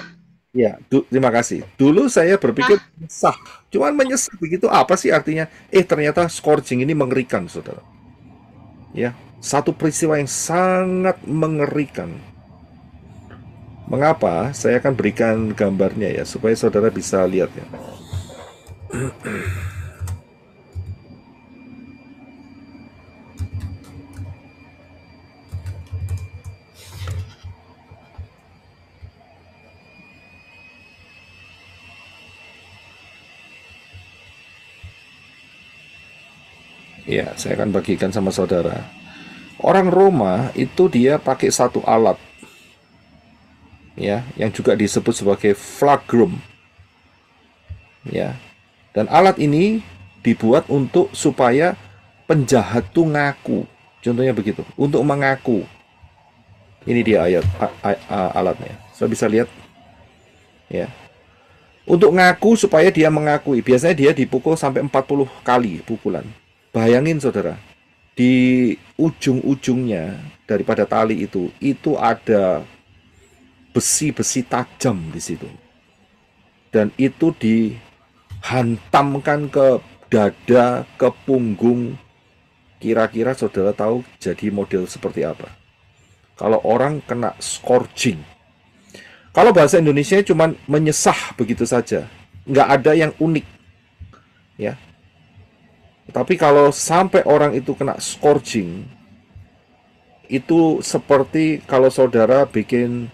ya, terima kasih. Dulu saya berpikir menyesah. Cuman menyesah begitu apa sih artinya? Ternyata scourging ini mengerikan, saudara. Ya, satu peristiwa yang sangat mengerikan. Mengapa? Saya akan berikan gambarnya ya, supaya saudara bisa lihat ya. Ya, saya akan bagikan sama saudara. Orang Roma itu dia pakai satu alat, ya, yang juga disebut sebagai flagrum, ya. Dan alat ini dibuat untuk supaya penjahat tuh ngaku. Contohnya begitu, untuk mengaku. Ini dia alatnya. Saya bisa lihat, ya. Untuk ngaku supaya dia mengakui. Biasanya dia dipukul sampai 40 kali pukulan. Bayangin saudara, di ujung-ujungnya daripada tali itu ada besi-besi tajam di situ. Dan itu dihantamkan ke dada, ke punggung. Kira-kira saudara tahu jadi model seperti apa? Kalau orang kena scourging. Kalau bahasa Indonesia cuma menyesah begitu saja, nggak ada yang unik, ya. Tapi kalau sampai orang itu kena scourging, itu seperti kalau saudara bikin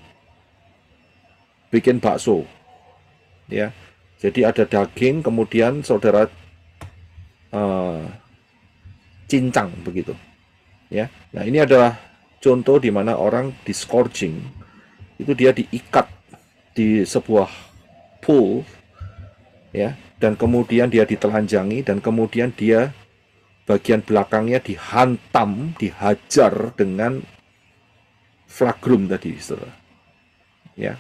bakso, ya. Jadi ada daging, kemudian saudara cincang begitu, ya. Nah ini adalah contoh di mana orang di scourging. Itu dia diikat di sebuah pool, ya, dan kemudian dia ditelanjangi, dan kemudian dia bagian belakangnya dihantam, dihajar dengan flagrum tadi, saudara, ya.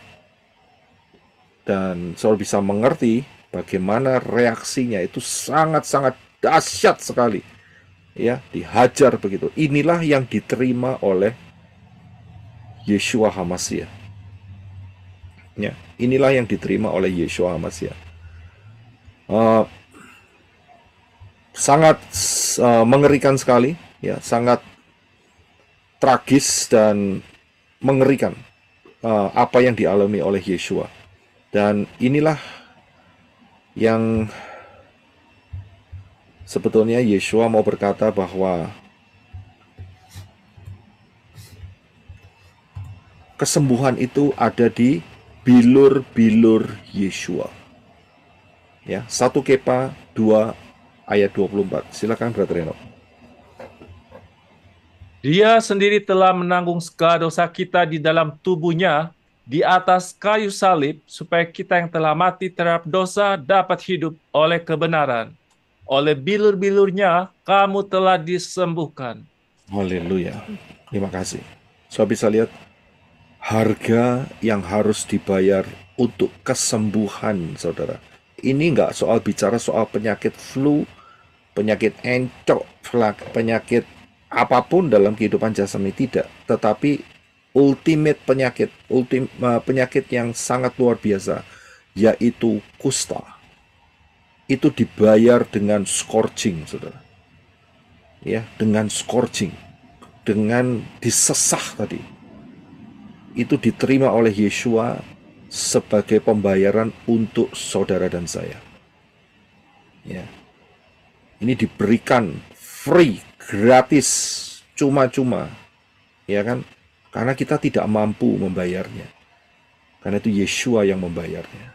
Dan saudara bisa mengerti bagaimana reaksinya itu sangat-sangat dahsyat sekali, ya, dihajar begitu. Inilah yang diterima oleh Yeshua HaMashiach. Ya, inilah yang diterima oleh Yeshua HaMashiach. Sangat mengerikan sekali, ya, sangat tragis dan mengerikan apa yang dialami oleh Yeshua. Dan inilah yang sebetulnya Yeshua mau berkata bahwa kesembuhan itu ada di bilur-bilur Yeshua. Ya, 1 Kepa 2 ayat 24. Silakan Brother Enoch. Dia sendiri telah menanggung segala dosa kita di dalam tubuhnya di atas kayu salib, supaya kita yang telah mati terhadap dosa dapat hidup oleh kebenaran. Oleh bilur-bilurnya kamu telah disembuhkan. Haleluya. Terima kasih. So bisa lihat harga yang harus dibayar untuk kesembuhan, saudara. Ini nggak soal bicara soal penyakit flu, penyakit encok, penyakit apapun dalam kehidupan jasmani, tidak. Tetapi ultimate penyakit yang sangat luar biasa, yaitu kusta. Itu dibayar dengan scourging, saudara. Ya, dengan scourging, dengan disesah tadi. Itu diterima oleh Yeshua sebagai pembayaran untuk saudara dan saya. Ya. Ini diberikan free, gratis, cuma-cuma. Ya kan? Karena kita tidak mampu membayarnya. Karena itu Yeshua yang membayarnya.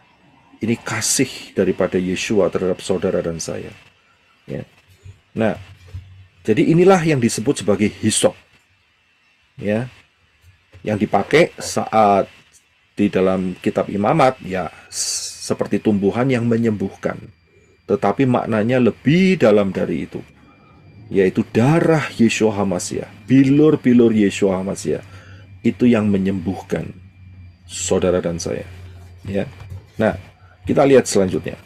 Ini kasih daripada Yeshua terhadap saudara dan saya. Ya. Nah, jadi inilah yang disebut sebagai hisop. Ya. Yang dipakai saat di dalam kitab Imamat, ya, seperti tumbuhan yang menyembuhkan. Tetapi maknanya lebih dalam dari itu, yaitu darah Yeshua HaMashiach, bilur-bilur Yeshua HaMashiach, itu yang menyembuhkan saudara dan saya. Ya. Nah, kita lihat selanjutnya.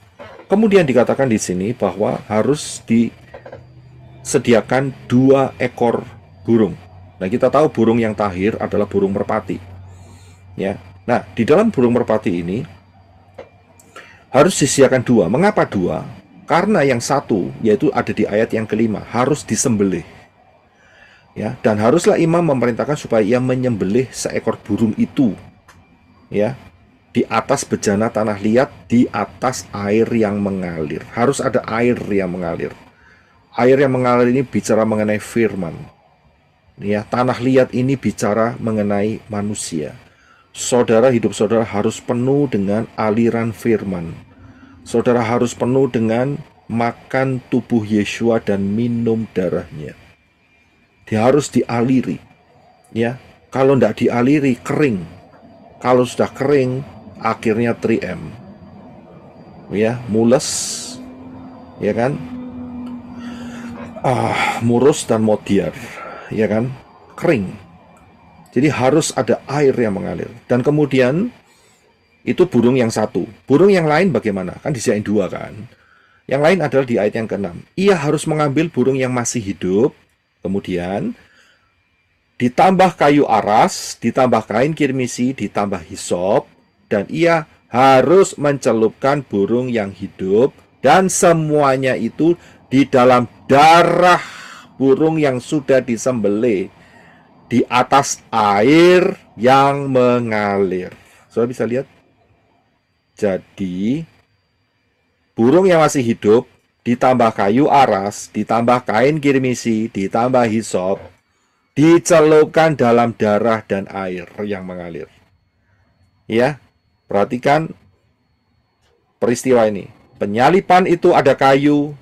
Kemudian dikatakan di sini bahwa harus disediakan 2 ekor burung. Nah, kita tahu burung yang tahir adalah burung merpati. Ya. Nah, di dalam burung merpati ini harus disediakan 2. Mengapa 2? Karena yang satu, yaitu ada di ayat yang kelima, harus disembelih. Ya, dan haruslah imam memerintahkan supaya ia menyembelih seekor burung itu. Ya, di atas bejana tanah liat, di atas air yang mengalir. Harus ada air yang mengalir. Air yang mengalir ini bicara mengenai firman. Ya, tanah liat ini bicara mengenai manusia. Saudara, hidup saudara harus penuh dengan aliran firman. Saudara harus penuh dengan makan tubuh Yeshua dan minum darahnya. Dia harus dialiri. Ya, kalau tidak dialiri kering. Kalau sudah kering, akhirnya 3M. Ya, mules, ya kan? Murus dan modiar. Ya kan, kering. Jadi harus ada air yang mengalir. Dan kemudian Itu burung yang satu. Burung yang lain bagaimana? Kan disediain dua kan. Yang lain adalah di ayat yang ke-6. Ia harus mengambil burung yang masih hidup, kemudian ditambah kayu aras, ditambah kain kirmisi, ditambah hisop, dan ia harus mencelupkan burung yang hidup, dan semuanya itu di dalam darah burung yang sudah disembelih di atas air yang mengalir. Saudara bisa lihat? Jadi, burung yang masih hidup, ditambah kayu aras, ditambah kain kirmisi, ditambah hisop, dicelupkan dalam darah dan air yang mengalir. Ya, perhatikan peristiwa ini. Penyalipan itu ada kayu,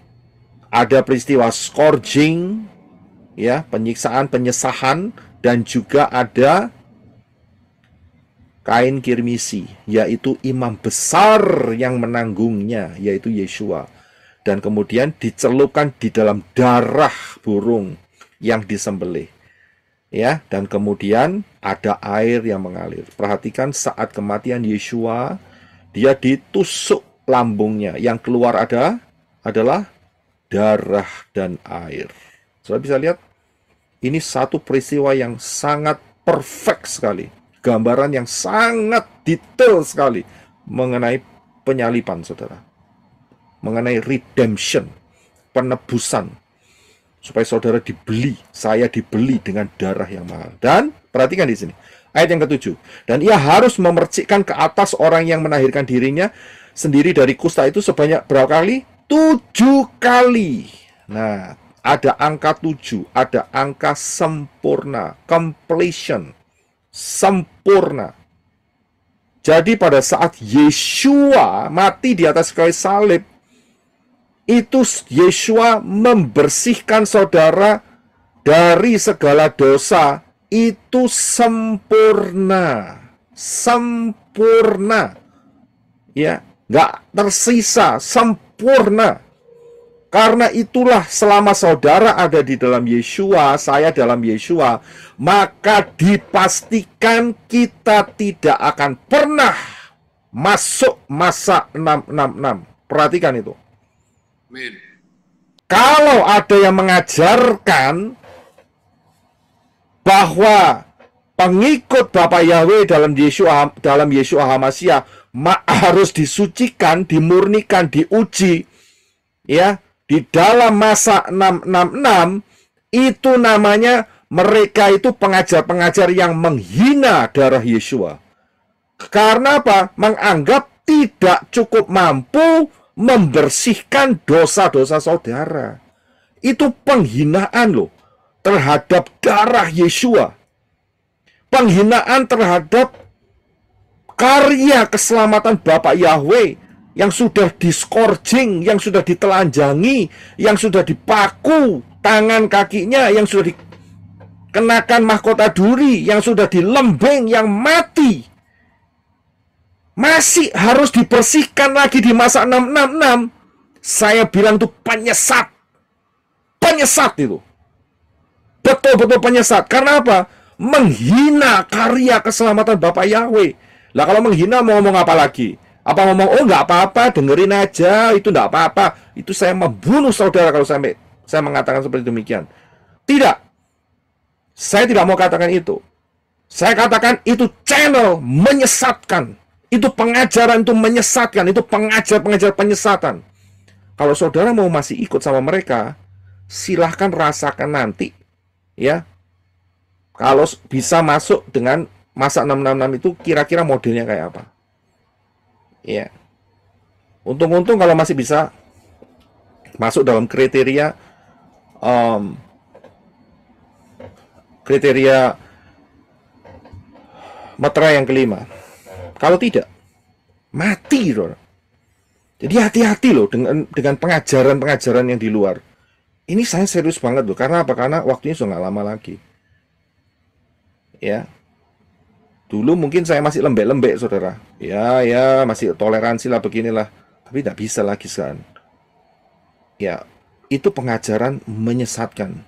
ada peristiwa scourging, ya, penyiksaan, penyesahan, dan juga ada kain kirmisi, yaitu imam besar yang menanggungnya, yaitu Yeshua. Dan kemudian dicelupkan di dalam darah burung yang disembelih. Ya, dan kemudian ada air yang mengalir. Perhatikan saat kematian Yeshua, dia ditusuk lambungnya. Yang keluar adalah darah dan air. Saudara bisa lihat, ini satu peristiwa yang sangat perfect sekali. Gambaran yang sangat detail sekali mengenai penyalipan, saudara. Mengenai redemption, penebusan. Supaya saudara dibeli, saya dibeli dengan darah yang mahal. Dan perhatikan di sini, ayat yang ke-7. Dan ia harus memercikkan ke atas orang yang menahirkan dirinya sendiri dari kusta itu sebanyak berapa kali? 7 kali. Nah, ada angka 7, ada angka sempurna, completion, sempurna. Jadi pada saat Yeshua mati di atas kayu salib, itu Yeshua membersihkan saudara dari segala dosa. Itu sempurna. Sempurna. Ya, nggak tersisa, sempurna. Karena itulah selama saudara ada di dalam Yeshua, saya dalam Yeshua, maka dipastikan kita tidak akan pernah masuk masa 666. Perhatikan itu. Amin. Kalau ada yang mengajarkan bahwa pengikut Bapa Yahweh dalam Yeshua HaMashiach harus disucikan, dimurnikan, diuji, ya, di dalam masa 666, itu namanya mereka itu pengajar-pengajar yang menghina darah Yeshua. Karena apa? Menganggap tidak cukup mampu membersihkan dosa-dosa saudara. Itu penghinaan loh terhadap darah Yeshua. Penghinaan terhadap karya keselamatan Bapa Yahweh yang sudah discourging, yang sudah ditelanjangi, yang sudah dipaku tangan kakinya, yang sudah dikenakan mahkota duri, yang sudah dilembing, yang mati. Masih harus dibersihkan lagi di masa 666. Saya bilang itu penyesat. Penyesat itu. Betul-betul penyesat. Karena apa? Menghina karya keselamatan Bapa Yahweh. Lah kalau menghina mau ngomong apa lagi? Apa ngomong, oh nggak apa-apa, dengerin aja, itu nggak apa-apa. Itu saya membunuh saudara kalau saya mengatakan seperti demikian. Tidak. Saya tidak mau katakan itu. Saya katakan itu channel menyesatkan. Itu pengajaran itu menyesatkan. Itu pengajar-pengajar penyesatan. Kalau saudara mau masih ikut sama mereka, silahkan rasakan nanti. Ya, kalau bisa masuk dengan masa 666 itu kira-kira modelnya kayak apa. Ya, untung-untung kalau masih bisa masuk dalam kriteria meterai yang kelima. Kalau tidak, mati loh. Jadi hati-hati loh dengan pengajaran-pengajaran yang di luar. Ini saya serius banget loh. Karena apa? Karena waktunya sudah nggak lama lagi. Ya, dulu mungkin saya masih lembek-lembek, saudara. Ya, masih toleransi lah beginilah. Tapi tidak bisa lagi sekarang. Ya, itu pengajaran menyesatkan.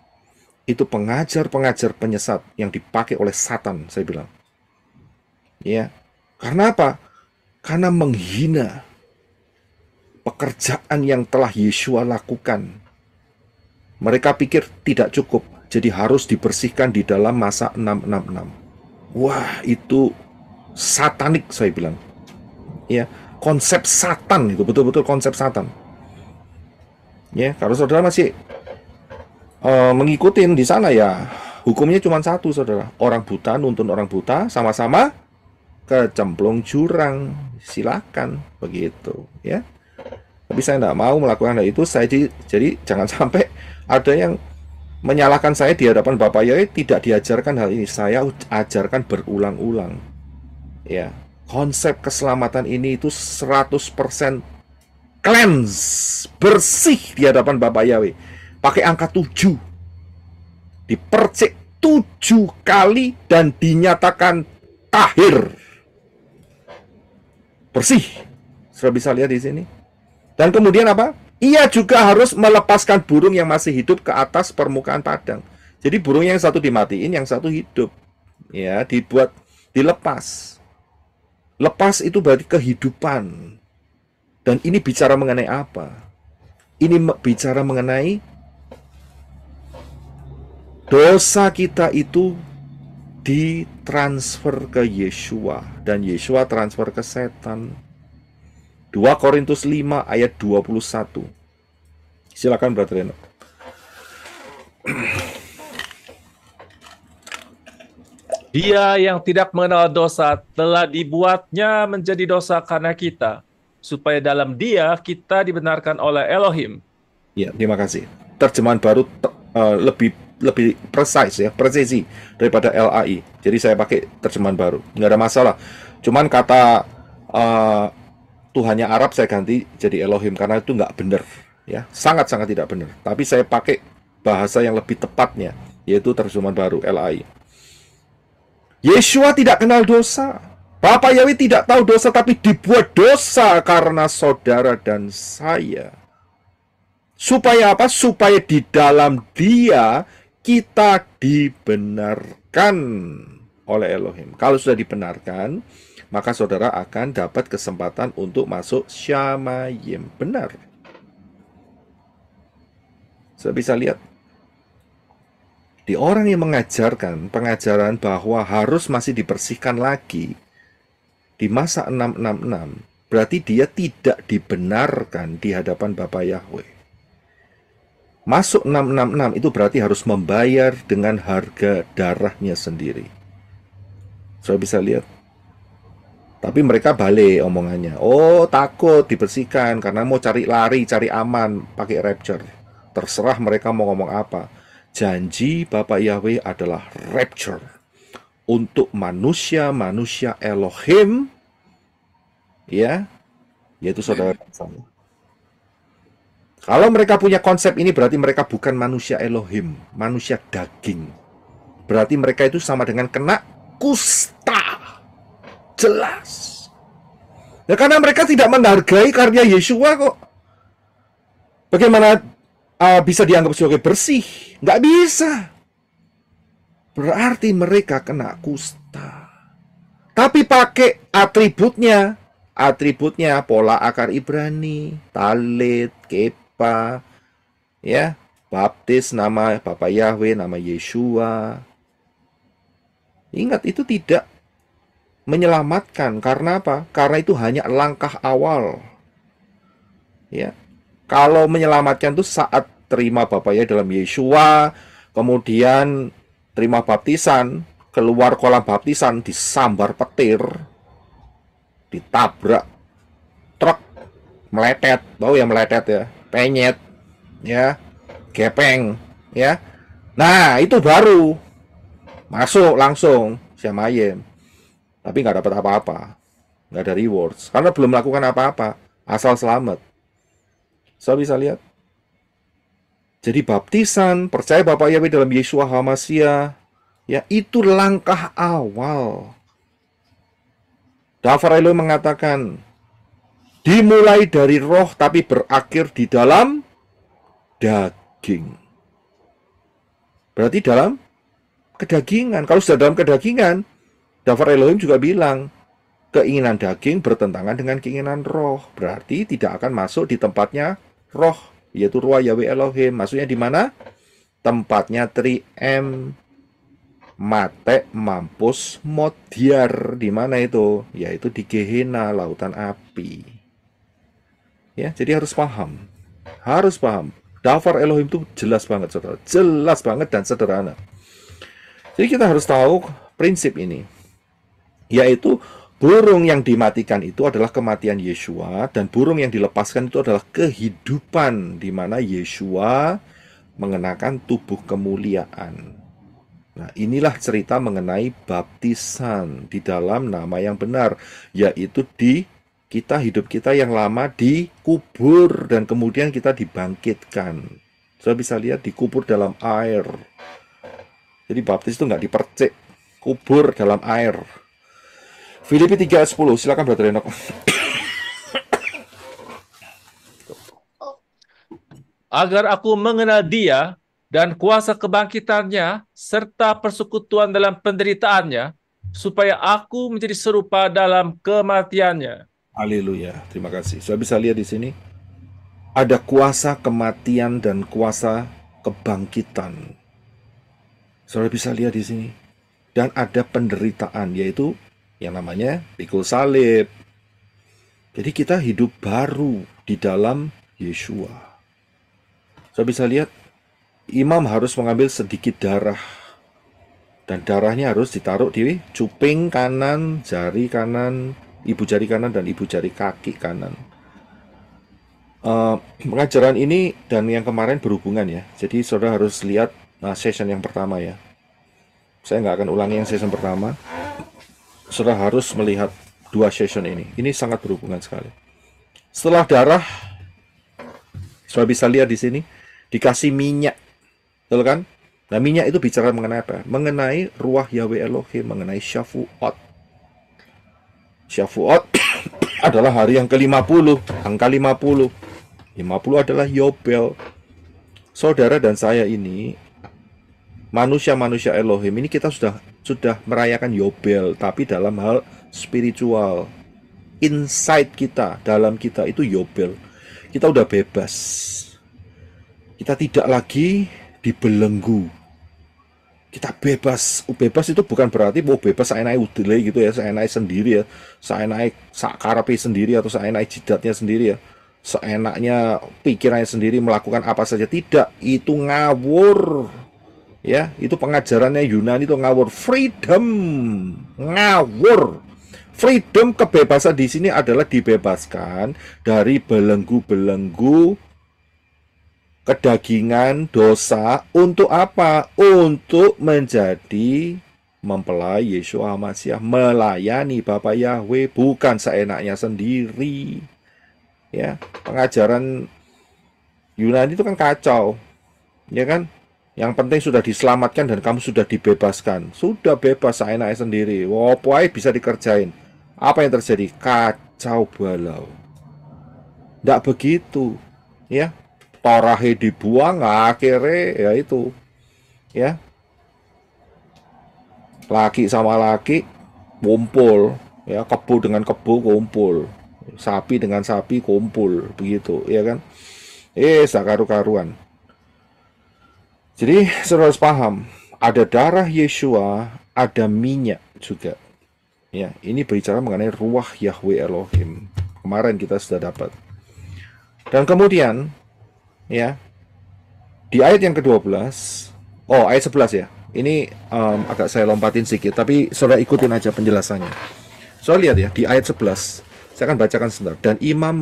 Itu pengajar-pengajar penyesat yang dipakai oleh Satan, saya bilang. Ya, karena apa? karena menghina pekerjaan yang telah Yeshua lakukan. Mereka pikir tidak cukup, jadi harus dibersihkan di dalam masa 666. Wah, itu satanik saya bilang. Ya, konsep satan itu betul-betul konsep satan. Ya, kalau saudara masih mengikutin di sana ya, hukumnya cuma satu, saudara. Orang buta nuntun orang buta, sama-sama kecemplung jurang. Silakan begitu, ya. Tapi saya tidak mau melakukan hal itu. Jadi jangan sampai ada yang menyalahkan saya di hadapan Bapak Yahweh. Tidak diajarkan hal ini. Saya ajarkan berulang-ulang. Ya, konsep keselamatan ini itu 100% cleanse, bersih di hadapan Bapak Yahweh. Pakai angka 7. Dipercik 7 kali dan dinyatakan tahir. Bersih. Sudah bisa lihat di sini. Dan kemudian apa? Ia juga harus melepaskan burung yang masih hidup ke atas permukaan padang. Jadi burung yang satu dimatiin, yang satu hidup. Ya, dilepas. Lepas itu berarti kehidupan. Dan ini bicara mengenai apa? Ini bicara mengenai dosa kita itu ditransfer ke Yeshua. Dan Yeshua transfer ke setan. 2 Korintus 5 ayat 21. Silakan Brother Reno. Dia yang tidak mengenal dosa telah dibuatnya menjadi dosa karena kita, supaya dalam Dia kita dibenarkan oleh Elohim. Ya, terima kasih. Terjemahan baru lebih precise ya, presisi daripada LAI. Jadi saya pakai terjemahan baru. Nggak ada masalah. Cuman kata Tuhannya Arab saya ganti jadi Elohim karena itu nggak benar, ya, sangat-sangat tidak benar. Tapi saya pakai bahasa yang lebih tepatnya, yaitu terjemahan baru LAI. Yeshua tidak kenal dosa. Bapak Yahweh tidak tahu dosa, tapi dibuat dosa karena saudara dan saya. Supaya apa? Supaya di dalam Dia kita dibenarkan oleh Elohim. Kalau sudah dibenarkan, maka saudara akan dapat kesempatan untuk masuk Shamayim. Benar. Saya bisa lihat. Di orang yang mengajarkan pengajaran bahwa harus masih dibersihkan lagi di masa 666, berarti dia tidak dibenarkan di hadapan Bapak Yahweh. Masuk 666 itu berarti harus membayar dengan harga darahnya sendiri. Saya bisa lihat. Tapi mereka balik omongannya. Oh, takut dibersihkan karena mau cari lari, cari aman, pakai rapture. Terserah mereka mau ngomong apa. Janji Bapak Yahweh adalah rapture untuk manusia-manusia Elohim, ya, yaitu saudara dan saya. Kalau mereka punya konsep ini berarti mereka bukan manusia Elohim, manusia daging. Berarti mereka itu sama dengan kena kusta. Jelas. Ya, karena mereka tidak menghargai karya Yeshua kok. Bagaimana bisa dianggap sebagai bersih? Nggak bisa. Berarti mereka kena kusta. Tapi pakai atributnya. Atributnya pola akar Ibrani, talit, kepa, ya, baptis nama Bapak Yahweh, nama Yeshua. Ingat, itu tidak menyelamatkan. Karena apa? Karena itu hanya langkah awal. Ya. Kalau menyelamatkan itu saat terima Bapak ya dalam Yeshua, kemudian terima baptisan, keluar kolam baptisan, disambar petir, ditabrak truk, meletet, bau ya meletet ya, penyet, ya, gepeng, ya. Nah, itu baru masuk langsung Shamayim. Tapi nggak dapat apa-apa, nggak ada rewards, karena belum melakukan apa-apa, asal selamat. Saya bisa lihat. Jadi baptisan, percaya Bapak Yahweh dalam Yeshua HaMashiach, ya, itu langkah awal. Dafar Elohim mengatakan, dimulai dari roh tapi berakhir di dalam daging. Berarti dalam kedagingan. Kalau sudah dalam kedagingan, Dafar Elohim juga bilang, Keinginan daging bertentangan dengan keinginan roh. Berarti tidak akan masuk di tempatnya roh, yaitu ruah Yahweh Elohim. Maksudnya di mana? Tempatnya 3M, mate, mampus, modiar. Di mana itu? Yaitu di Gehenna, lautan api. Ya, jadi harus paham. Harus paham. Dafar Elohim itu jelas banget, saudara. Jelas banget dan sederhana. Jadi kita harus tahu prinsip ini. Yaitu burung yang dimatikan itu adalah kematian Yeshua, dan burung yang dilepaskan itu adalah kehidupan, di mana Yeshua mengenakan tubuh kemuliaan. Nah, inilah cerita mengenai baptisan di dalam nama yang benar, yaitu hidup kita yang lama dikubur dan kemudian kita dibangkitkan. Saya bisa lihat dikubur dalam air. Jadi baptis itu nggak dipercik, kubur dalam air. Filipi 3 ayat 10, silakan Brother Enoch. Agar aku mengenal Dia dan kuasa kebangkitannya serta persekutuan dalam penderitaannya, supaya aku menjadi serupa dalam kematiannya. Haleluya, terima kasih. Saya bisa lihat di sini ada kuasa kematian dan kuasa kebangkitan. Saudara bisa lihat di sini. Dan ada penderitaan, yaitu yang namanya pikul salib. Jadi kita hidup baru di dalam Yeshua. Saya bisa lihat imam harus mengambil sedikit darah, dan darahnya harus ditaruh di cuping kanan, jari kanan, ibu jari kanan, dan ibu jari kaki kanan. Pengajaran ini dan yang kemarin berhubungan ya. Jadi saudara harus lihat session yang pertama ya. Saya nggak akan ulangi yang session pertama. Saudara harus melihat dua session ini. Ini sangat berhubungan sekali. Setelah darah, saudara bisa lihat di sini dikasih minyak, betul kan? Nah, minyak itu bicara mengenai apa? Mengenai ruah Yahweh Elohim, mengenai Shavuot. Shavuot adalah hari yang ke-50, angka 50. 50 adalah Yobel. Saudara dan saya ini, manusia-manusia Elohim ini, kita sudah merayakan Yobel, tapi dalam hal spiritual. Inside kita, dalam kita itu Yobel. Kita udah bebas. Kita tidak lagi dibelenggu. Kita bebas. Bebas itu bukan berarti bebas saenake udele gitu ya, saenake sendiri ya, saenake sakarepe sendiri atau saenake jidatnya sendiri ya, seenaknya pikirannya sendiri melakukan apa saja. Tidak, itu ngawur. Ya, itu pengajarannya Yunani itu ngawur. Freedom, ngawur. Freedom, kebebasan di sini adalah dibebaskan dari belenggu-belenggu kedagingan, dosa. Untuk apa? Untuk menjadi mempelai Yeshua HaMashiach, melayani Bapa Yahweh, bukan seenaknya sendiri. Ya, pengajaran Yunani itu kan kacau, ya kan? Yang penting sudah diselamatkan dan kamu sudah dibebaskan, sudah bebas seenaknya sendiri. Wopoai bisa dikerjain. Apa yang terjadi? Kacau balau. Tidak begitu, ya. Torahe dibuang, akhirnya ya itu, ya, laki sama laki kumpul, ya, kebo dengan kebo kumpul, sapi dengan sapi kumpul, begitu, ya kan? Sakaru-karuan. Jadi saudara harus paham, ada darah Yeshua, ada minyak juga. Ya, ini berbicara mengenai ruah Yahweh Elohim. Kemarin kita sudah dapat. Dan kemudian, ya, di ayat yang ke-12, ayat 11 ya. Ini agak saya lompatin sedikit, tapi saudara ikutin aja penjelasannya. Soalnya lihat ya, di ayat 11, saya akan bacakan sebentar. Dan imam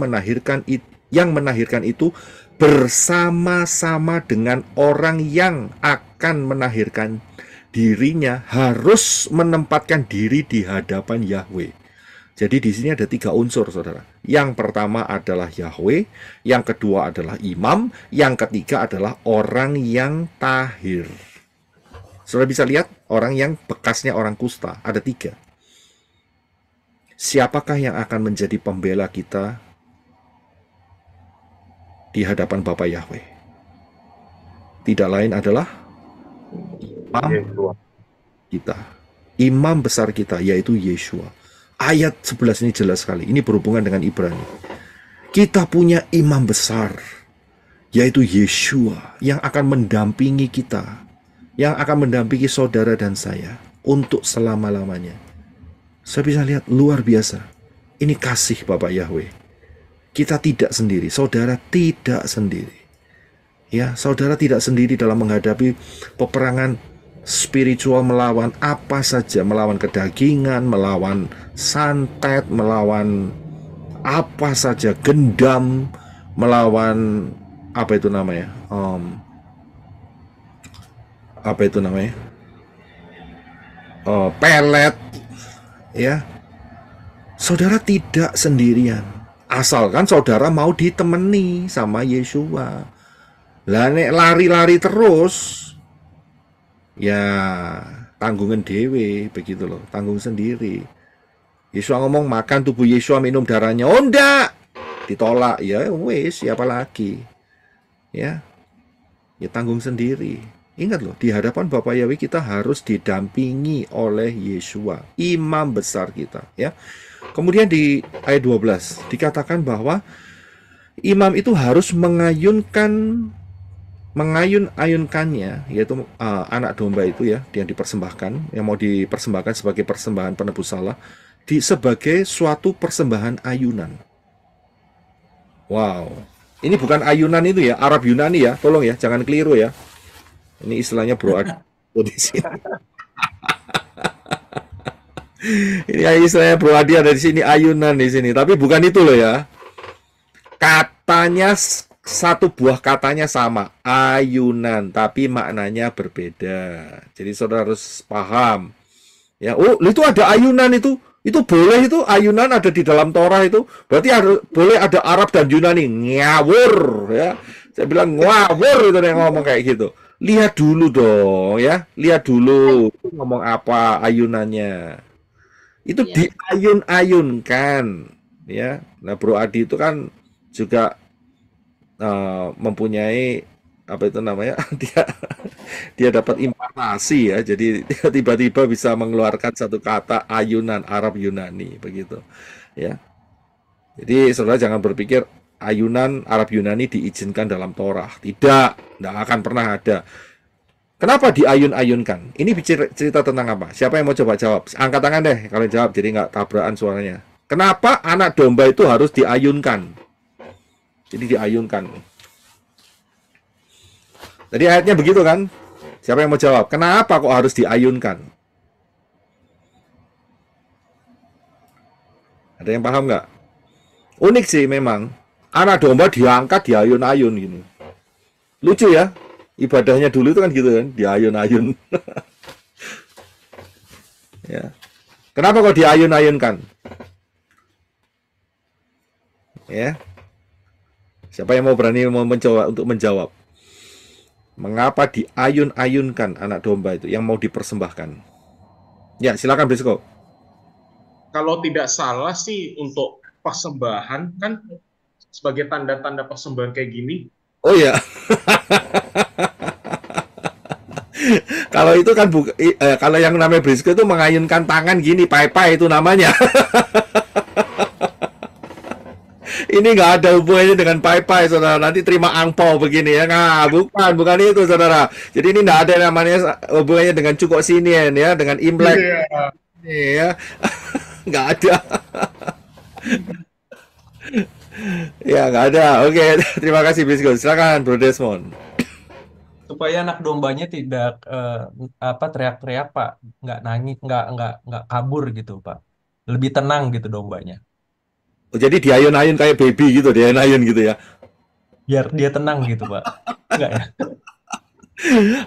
yang menahirkan itu bersama-sama dengan orang yang akan menahirkan dirinya harus menempatkan diri di hadapan Yahweh. Jadi di sini ada 3 unsur, saudara. Yang pertama adalah Yahweh, yang kedua adalah imam, yang ketiga adalah orang yang tahir. Saudara bisa lihat orang yang bekasnya orang kusta, ada 3. Siapakah yang akan menjadi pembela kita di hadapan Bapa Yahweh? Tidak lain adalah imam kita, imam besar kita, yaitu Yeshua. Ayat 11 ini jelas sekali. Ini berhubungan dengan Ibrani. Kita punya imam besar, yaitu Yeshua, yang akan mendampingi kita, yang akan mendampingi saudara dan saya untuk selama-lamanya. Saya bisa lihat luar biasa. Ini kasih Bapak Yahweh. Kita tidak sendiri, saudara tidak sendiri. Ya, saudara tidak sendiri dalam menghadapi peperangan spiritual melawan apa saja, melawan kedagingan, melawan santet, melawan apa saja, gendam, melawan apa itu namanya? Pelet, ya. Saudara tidak sendirian, asalkan saudara mau ditemani sama Yeshua. Lah nek lari-lari terus, ya tanggungan dewe, begitu loh, tanggung sendiri. Yeshua ngomong makan tubuh Yeshua, minum darahnya, oh enggak, ditolak, ya wes, siapa lagi, ya tanggung sendiri. Ingat loh, di hadapan Bapak Yahweh kita harus didampingi oleh Yeshua, imam besar kita, ya. Kemudian di ayat 12 dikatakan bahwa imam itu harus mengayun-ayunkannya, yaitu anak domba itu ya, yang dipersembahkan, yang mau dipersembahkan sebagai persembahan penebus salah, sebagai suatu persembahan ayunan. Wow, ini bukan ayunan itu ya, Arab Yunani ya, tolong ya, jangan keliru ya. Ini istilahnya bro di sini. Ini istilahnya bro Adi ada di sini, ayunan di sini, tapi bukan itu loh ya. Katanya satu buah katanya sama, ayunan, tapi maknanya berbeda. Jadi saudara harus paham. Ya, oh, itu ada ayunan itu boleh, itu ayunan ada di dalam Torah itu. Berarti boleh ada Arab dan Yunani. Ngawur ya. Saya bilang ngawur itu yang ngomong kayak gitu. Lihat dulu dong ya. Lihat dulu ngomong apa ayunannya. Itu diayun-ayunkan ya. Nah, Bro Adi itu kan juga mempunyai apa itu namanya, dia dapat impartasi ya, jadi dia tiba-tiba bisa mengeluarkan satu kata ayunan Arab Yunani begitu ya. Jadi saudara jangan berpikir ayunan Arab Yunani diizinkan dalam Torah, tidak akan pernah ada. Kenapa diayun-ayunkan? Ini cerita tentang apa? Siapa yang mau coba jawab? Angkat tangan deh kalau jawab, jadi nggak tabrakan suaranya. Kenapa anak domba itu harus diayunkan? Jadi diayunkan. Jadi ayatnya begitu kan? Siapa yang mau jawab? Kenapa kok harus diayunkan? Ada yang paham nggak? Unik sih memang. Anak domba diangkat, diayun-ayun gini. Lucu ya? Ibadahnya dulu itu kan gitu kan? Diayun-ayun. Ya. Kenapa kok diayun-ayunkan? Ya. Siapa yang mau berani mencoba untuk menjawab? Mengapa diayun-ayunkan anak domba itu yang mau dipersembahkan? Ya, silakan Brisco. Kalau tidak salah sih untuk persembahan kan sebagai tanda-tanda persembahan kayak gini. Oh ya. Kalau itu kan kalau yang namanya Brisco itu mengayunkan tangan gini, pai-pai itu namanya. Ini nggak ada hubungannya dengan pai-pai, saudara. Nanti terima angpau begini ya. Nah, bukan itu, saudara. Jadi ini nggak ada namanya hubungannya dengan cukok sinian ya, dengan Imlek. Iya. Nggak ada. Ya, nggak ada. Oke, terima kasih, Bisco. Silakan, Bro Desmond. Supaya anak dombanya tidak teriak-teriak, Pak, nggak nangis, nggak kabur gitu, Pak. Lebih tenang gitu dombanya. Oh, jadi diayun-ayun kayak baby gitu, diayun-ayun gitu ya. Biar dia tenang gitu, Pak. Enggak ya?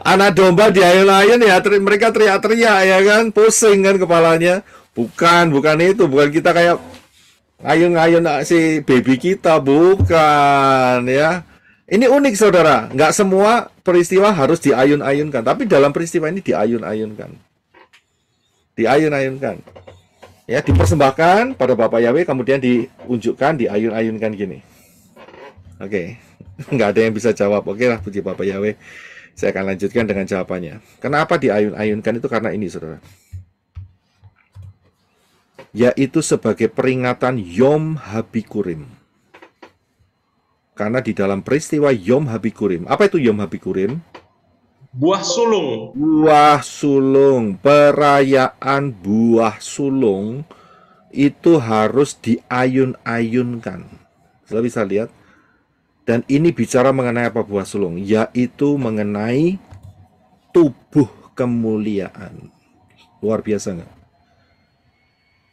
Anak domba diayun-ayun ya, mereka teriak-teriak ya kan, pusing kan kepalanya. Bukan itu, bukan kita kayak ayun-ayun si baby kita, bukan ya. Ini unik saudara, nggak semua peristiwa harus diayun-ayunkan, tapi dalam peristiwa ini diayun-ayunkan. Diayun-ayunkan. Ya, dipersembahkan pada Bapak Yahweh, kemudian diunjukkan, diayun-ayunkan gini. Oke, nggak ada yang bisa jawab. Oke lah, puji Bapak Yahweh. Saya akan lanjutkan dengan jawabannya. Kenapa diayun-ayunkan itu? Karena ini, saudara. yaitu sebagai peringatan Yom Habikurim. Karena di dalam peristiwa Yom Habikurim, apa itu Yom Habikurim? Buah sulung. Buah sulung, perayaan buah sulung itu harus diayun-ayunkan. Saudara bisa lihat. Dan ini bicara mengenai apa buah sulung? Yaitu mengenai tubuh kemuliaan. Luar biasa nggak?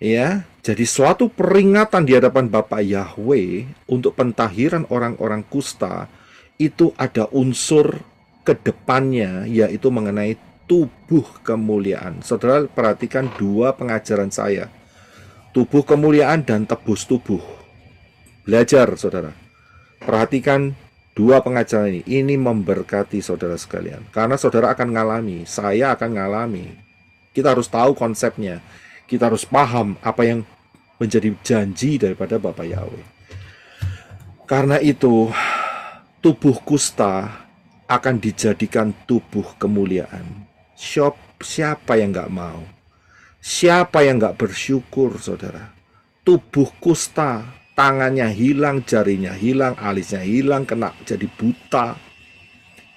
Ya, jadi suatu peringatan di hadapan Bapa Yahweh untuk pentahiran orang-orang kusta itu ada unsur kedepannya, yaitu mengenai tubuh kemuliaan. Saudara perhatikan dua pengajaran saya, tubuh kemuliaan dan tebus tubuh. Belajar, saudara. Perhatikan dua pengajaran ini memberkati saudara sekalian. Karena saudara akan ngalami, saya akan ngalami. Kita harus tahu konsepnya. Kita harus paham apa yang menjadi janji daripada Bapa Yahweh. Karena itu, tubuh kusta akan dijadikan tubuh kemuliaan. Siapa yang nggak mau? Siapa yang nggak bersyukur, saudara? Tubuh kusta, tangannya hilang, jarinya hilang, alisnya hilang, kena jadi buta.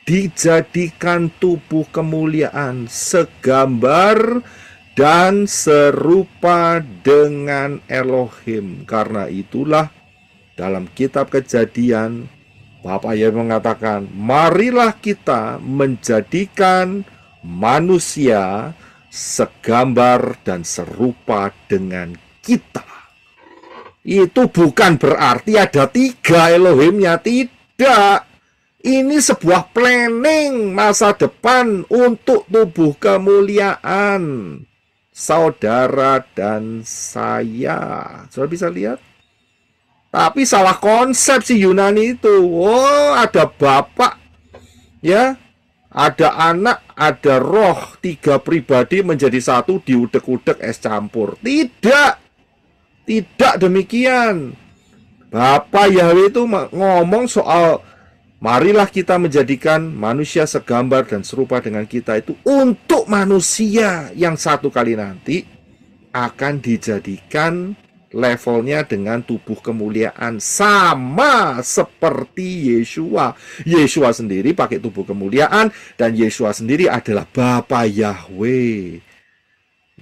Dijadikan tubuh kemuliaan segambar dan serupa dengan Elohim. Karena itulah dalam kitab Kejadian Bapa Yahweh mengatakan, marilah kita menjadikan manusia segambar dan serupa dengan kita. Itu bukan berarti ada 3 Elohimnya, tidak. Ini sebuah planning masa depan untuk tubuh kemuliaan saudara dan saya. Saudara bisa lihat? Tapi salah konsep si Yunani itu. Oh, ada Bapak, ya, ada anak, ada roh, 3 pribadi menjadi satu, diudek-udek es campur. Tidak, tidak demikian. Bapak Yahweh itu ngomong soal marilah kita menjadikan manusia segambar dan serupa dengan kita, itu untuk manusia yang satu kali nanti akan dijadikan levelnya dengan tubuh kemuliaan sama seperti Yeshua. Yeshua sendiri pakai tubuh kemuliaan dan Yeshua sendiri adalah Bapa Yahweh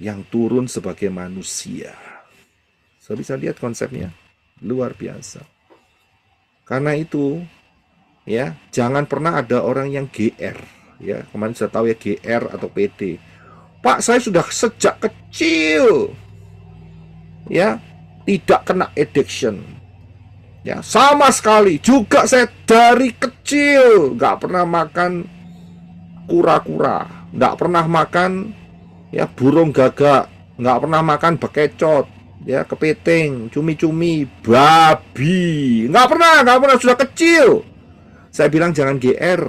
yang turun sebagai manusia. Saya bisa lihat konsepnya, luar biasa. Karena itu, ya, jangan pernah ada orang yang GR, ya. Kemarin sudah tahu ya, GR atau PD. Pak, saya sudah sejak kecil, ya, tidak kena addiction, ya, sama sekali. Juga saya dari kecil nggak pernah makan kura-kura, nggak pernah makan, ya, burung gagak, nggak pernah makan bekecot, ya, kepiting, cumi-cumi, babi, nggak pernah, sudah kecil. Saya bilang jangan GR,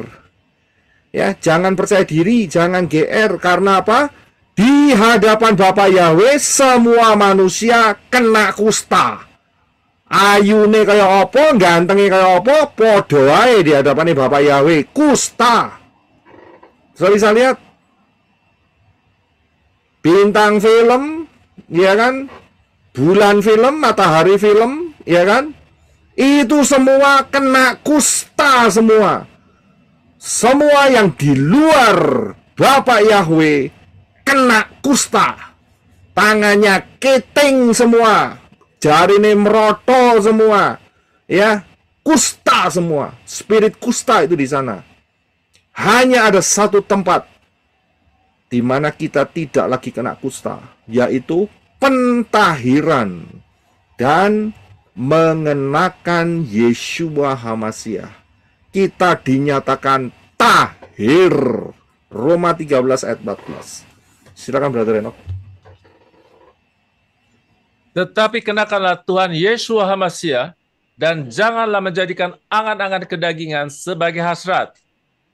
ya, jangan percaya diri, jangan GR. Karena apa? Di hadapan Bapa Yahweh semua manusia kena kusta. Ayune kaya apa, gantenge kaya apa, podo ae di hadapan Bapa Yahweh kusta. Sudah bisa lihat bintang film, ya kan? Bulan film, matahari film, ya kan? Itu semua kena kusta semua. Semua yang di luar Bapa Yahweh kena kusta. Tangannya keting semua, jarine meroto semua, ya, kusta semua. Spirit kusta itu di sana. Hanya ada satu tempat di mana kita tidak lagi kena kusta, yaitu pentahiran dan mengenakan Yeshua HaMashiach. Kita dinyatakan tahir. Roma 13 ayat 14. Silakan Brother Enoch. Tetapi kenakanlah Tuhan Yeshua HaMashiach, dan janganlah menjadikan angan-angan kedagingan sebagai hasrat.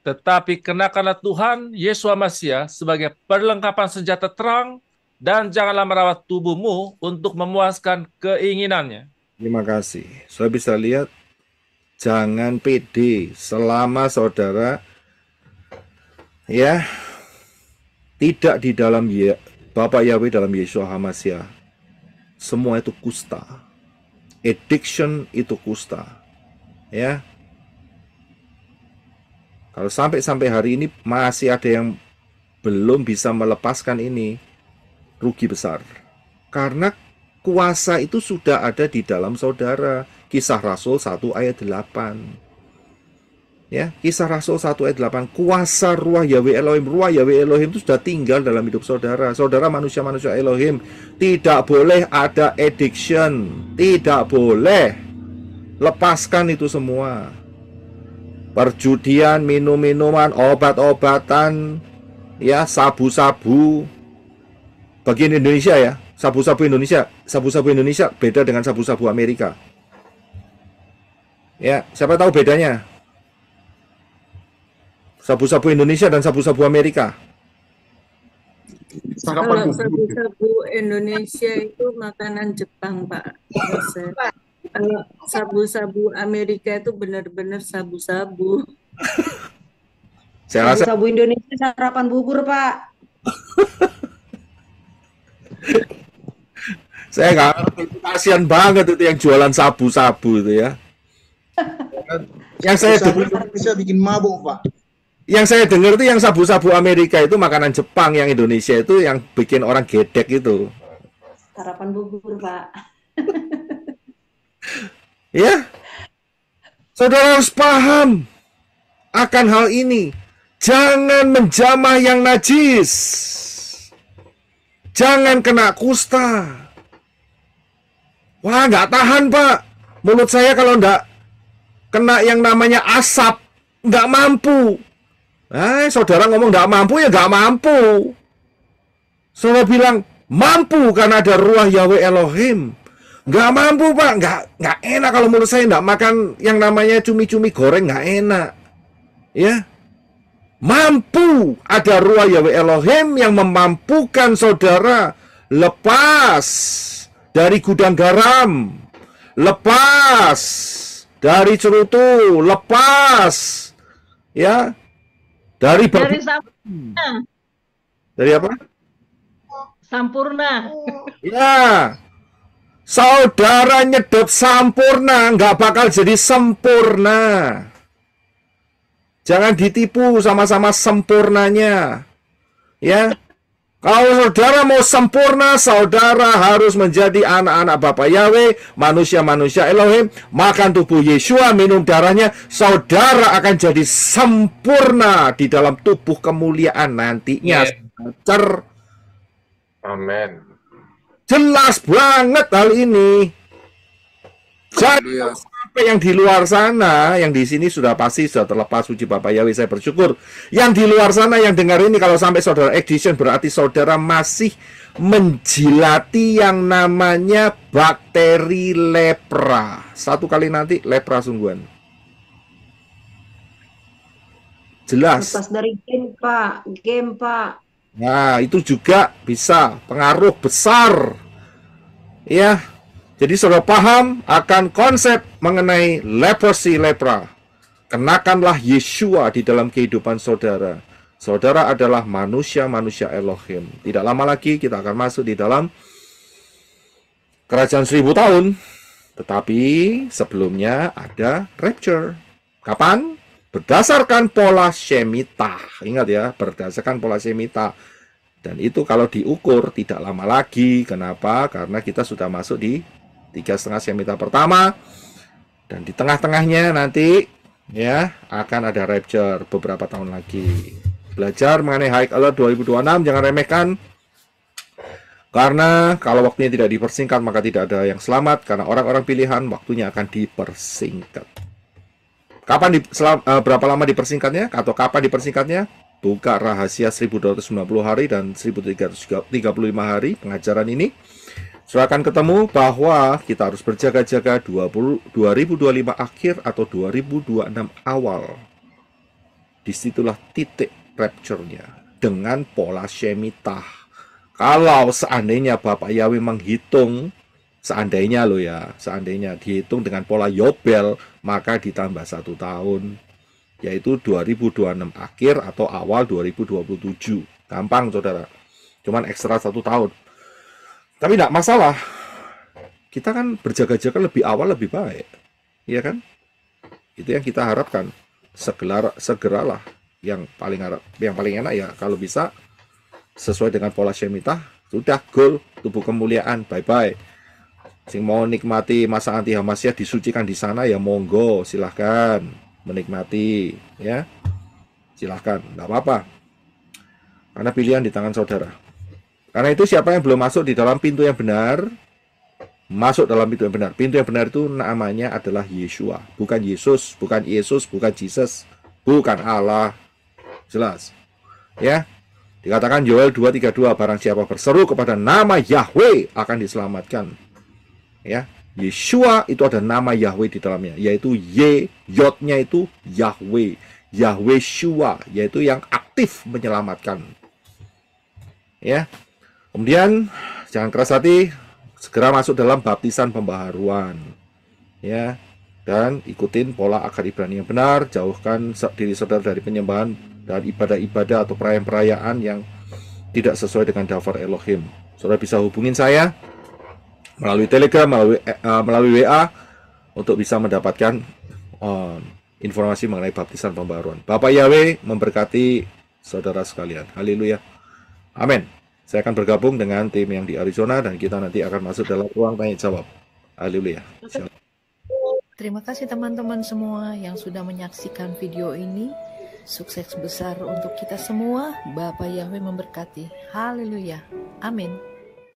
Tetapi kenakanlah Tuhan Yeshua HaMashiach sebagai perlengkapan senjata terang, dan janganlah merawat tubuhmu untuk memuaskan keinginannya. Terima kasih. Saya bisa lihat, jangan pede selama saudara, ya, tidak di dalam Bapak Yahweh dalam Yeshua HaMashiach. semua itu kusta. Addiction itu kusta. Ya. Kalau sampai hari ini masih ada yang belum bisa melepaskan ini, rugi besar. Karena kuasa itu sudah ada di dalam saudara. Kisah Rasul 1 ayat 8. Ya, Kisah Rasul 1 ayat 8. Kuasa Ruah Yahweh Elohim itu sudah tinggal dalam hidup saudara. Saudara manusia-manusia Elohim, tidak boleh ada addiction. Tidak boleh. Lepaskan itu semua. Perjudian, minum-minuman, obat-obatan, ya, sabu-sabu. Bagian Indonesia ya, sabu-sabu Indonesia beda dengan sabu-sabu Amerika. Ya, siapa tahu bedanya? Sabu-sabu Indonesia dan sabu-sabu Amerika. Kalau sabu-sabu Indonesia itu makanan Jepang, Pak. Kalau sabu-sabu Amerika itu benar-benar sabu-sabu. Saya rasa Sabu Indonesia sarapan bubur, Pak. saya nggak ngerti, itu kasihan banget itu yang jualan sabu-sabu itu ya. Yang saya dengar bisa bikin mabuk, Pak. Yang saya dengar itu yang sabu-sabu Amerika itu makanan Jepang, yang Indonesia itu yang bikin orang gedek itu. Sarapan bubur, Pak. Ya, saudara harus paham akan hal ini. Jangan menjamah yang najis. Jangan kena kusta. Wah, nggak tahan, Pak. Mulut saya kalau nggak kena yang namanya asap, nggak mampu. Saudara ngomong nggak mampu, ya nggak mampu. Saudara bilang mampu karena ada Ruah Yahweh Elohim. Nggak mampu, Pak. Nggak enak kalau mulut saya nggak makan yang namanya cumi-cumi goreng, nggak enak. Ya. Mampu. Ada Ruah Yahweh Elohim yang memampukan saudara lepas dari gudang garam, lepas dari cerutu, lepas ya dari Sampurna. dari apa? Sampurna. Ya, saudara nyedot Sampurna nggak bakal jadi sempurna. Jangan ditipu sama-sama sempurnanya. Ya. Kalau saudara mau sempurna, saudara harus menjadi anak-anak Bapa Yahweh, manusia-manusia Elohim, makan tubuh Yeshua, minum darahnya, saudara akan jadi sempurna di dalam tubuh kemuliaan nantinya. Amin. Jelas banget hal ini. Jadi sampai yang di luar sana, yang di sini sudah pasti sudah terlepas, puji Bapak Yahweh, saya bersyukur. Yang di luar sana yang dengar ini, kalau sampai saudara addiction, berarti saudara masih menjilati yang namanya bakteri lepra. Satu kali nanti lepra sungguhan. Jelas. Lepas dari game, Pak. Game, Pak. Nah, itu juga bisa pengaruh besar. Ya. Jadi saudara paham akan konsep mengenai leprosy, lepra. Kenakanlah Yeshua di dalam kehidupan saudara. Saudara adalah manusia-manusia Elohim. Tidak lama lagi kita akan masuk di dalam kerajaan 1000 tahun. Tetapi sebelumnya ada rapture. Kapan? Berdasarkan pola Shemitah. Ingat ya, berdasarkan pola Shemitah. Dan itu kalau diukur tidak lama lagi. Kenapa? Karena kita sudah masuk di 3,5 Shemitah pertama, dan di tengah-tengahnya nanti ya akan ada rapture beberapa tahun lagi. Belajar mengenai High Alert 2026, jangan remehkan, karena kalau waktunya tidak dipersingkat maka tidak ada yang selamat, karena orang-orang pilihan waktunya akan dipersingkat. Kapan berapa lama dipersingkatnya atau kapan dipersingkatnya? Buka rahasia 1290 hari dan 1335 hari pengajaran ini. Sudah akan ketemu bahwa kita harus berjaga-jaga 2025 akhir atau 2026 awal. Disitulah titik rapture-nya dengan pola Shemitah. Kalau seandainya Bapak Yahweh menghitung, seandainya loh ya, seandainya dihitung dengan pola Yobel, maka ditambah 1 tahun, yaitu 2026 akhir atau awal 2027. Gampang saudara, cuman ekstra 1 tahun. Tapi tidak masalah, kita kan berjaga-jaga lebih awal lebih baik, ya kan? Itu yang kita harapkan. Segeralah yang paling enak ya kalau bisa sesuai dengan pola Shemitah, sudah goal tubuh kemuliaan, bye-bye. Sing mau nikmati masa anti Hamasya disucikan di sana ya monggo, silahkan menikmati, ya silahkan, nggak apa-apa, karena pilihan di tangan saudara. Karena itu siapa yang belum masuk di dalam pintu yang benar, masuk dalam pintu yang benar. Pintu yang benar itu namanya adalah Yeshua, bukan Yesus, bukan Jesus, bukan Allah. Jelas, ya. Dikatakan Yoel 2:32, barang siapa berseru kepada nama Yahweh akan diselamatkan. Ya, Yeshua itu ada nama Yahweh di dalamnya, yaitu Yod-nya itu Yahweh, Yahweh Shua, yaitu yang aktif menyelamatkan. Ya, kemudian jangan keras hati, segera masuk dalam baptisan pembaharuan. Ya, dan ikutin pola akar Ibrani yang benar, jauhkan diri saudara dari penyembahan dan ibadah-ibadah atau perayaan-perayaan yang tidak sesuai dengan daftar Elohim. Saudara bisa hubungin saya melalui Telegram, melalui WA untuk bisa mendapatkan informasi mengenai baptisan pembaharuan. Bapak Yahweh memberkati saudara sekalian. Haleluya. Amin. Saya akan bergabung dengan tim yang di Arizona dan kita nanti akan masuk dalam ruang tanya jawab. Haleluya. Terima kasih teman-teman semua yang sudah menyaksikan video ini. Sukses besar untuk kita semua. Bapak Yahweh memberkati. Haleluya. Amin.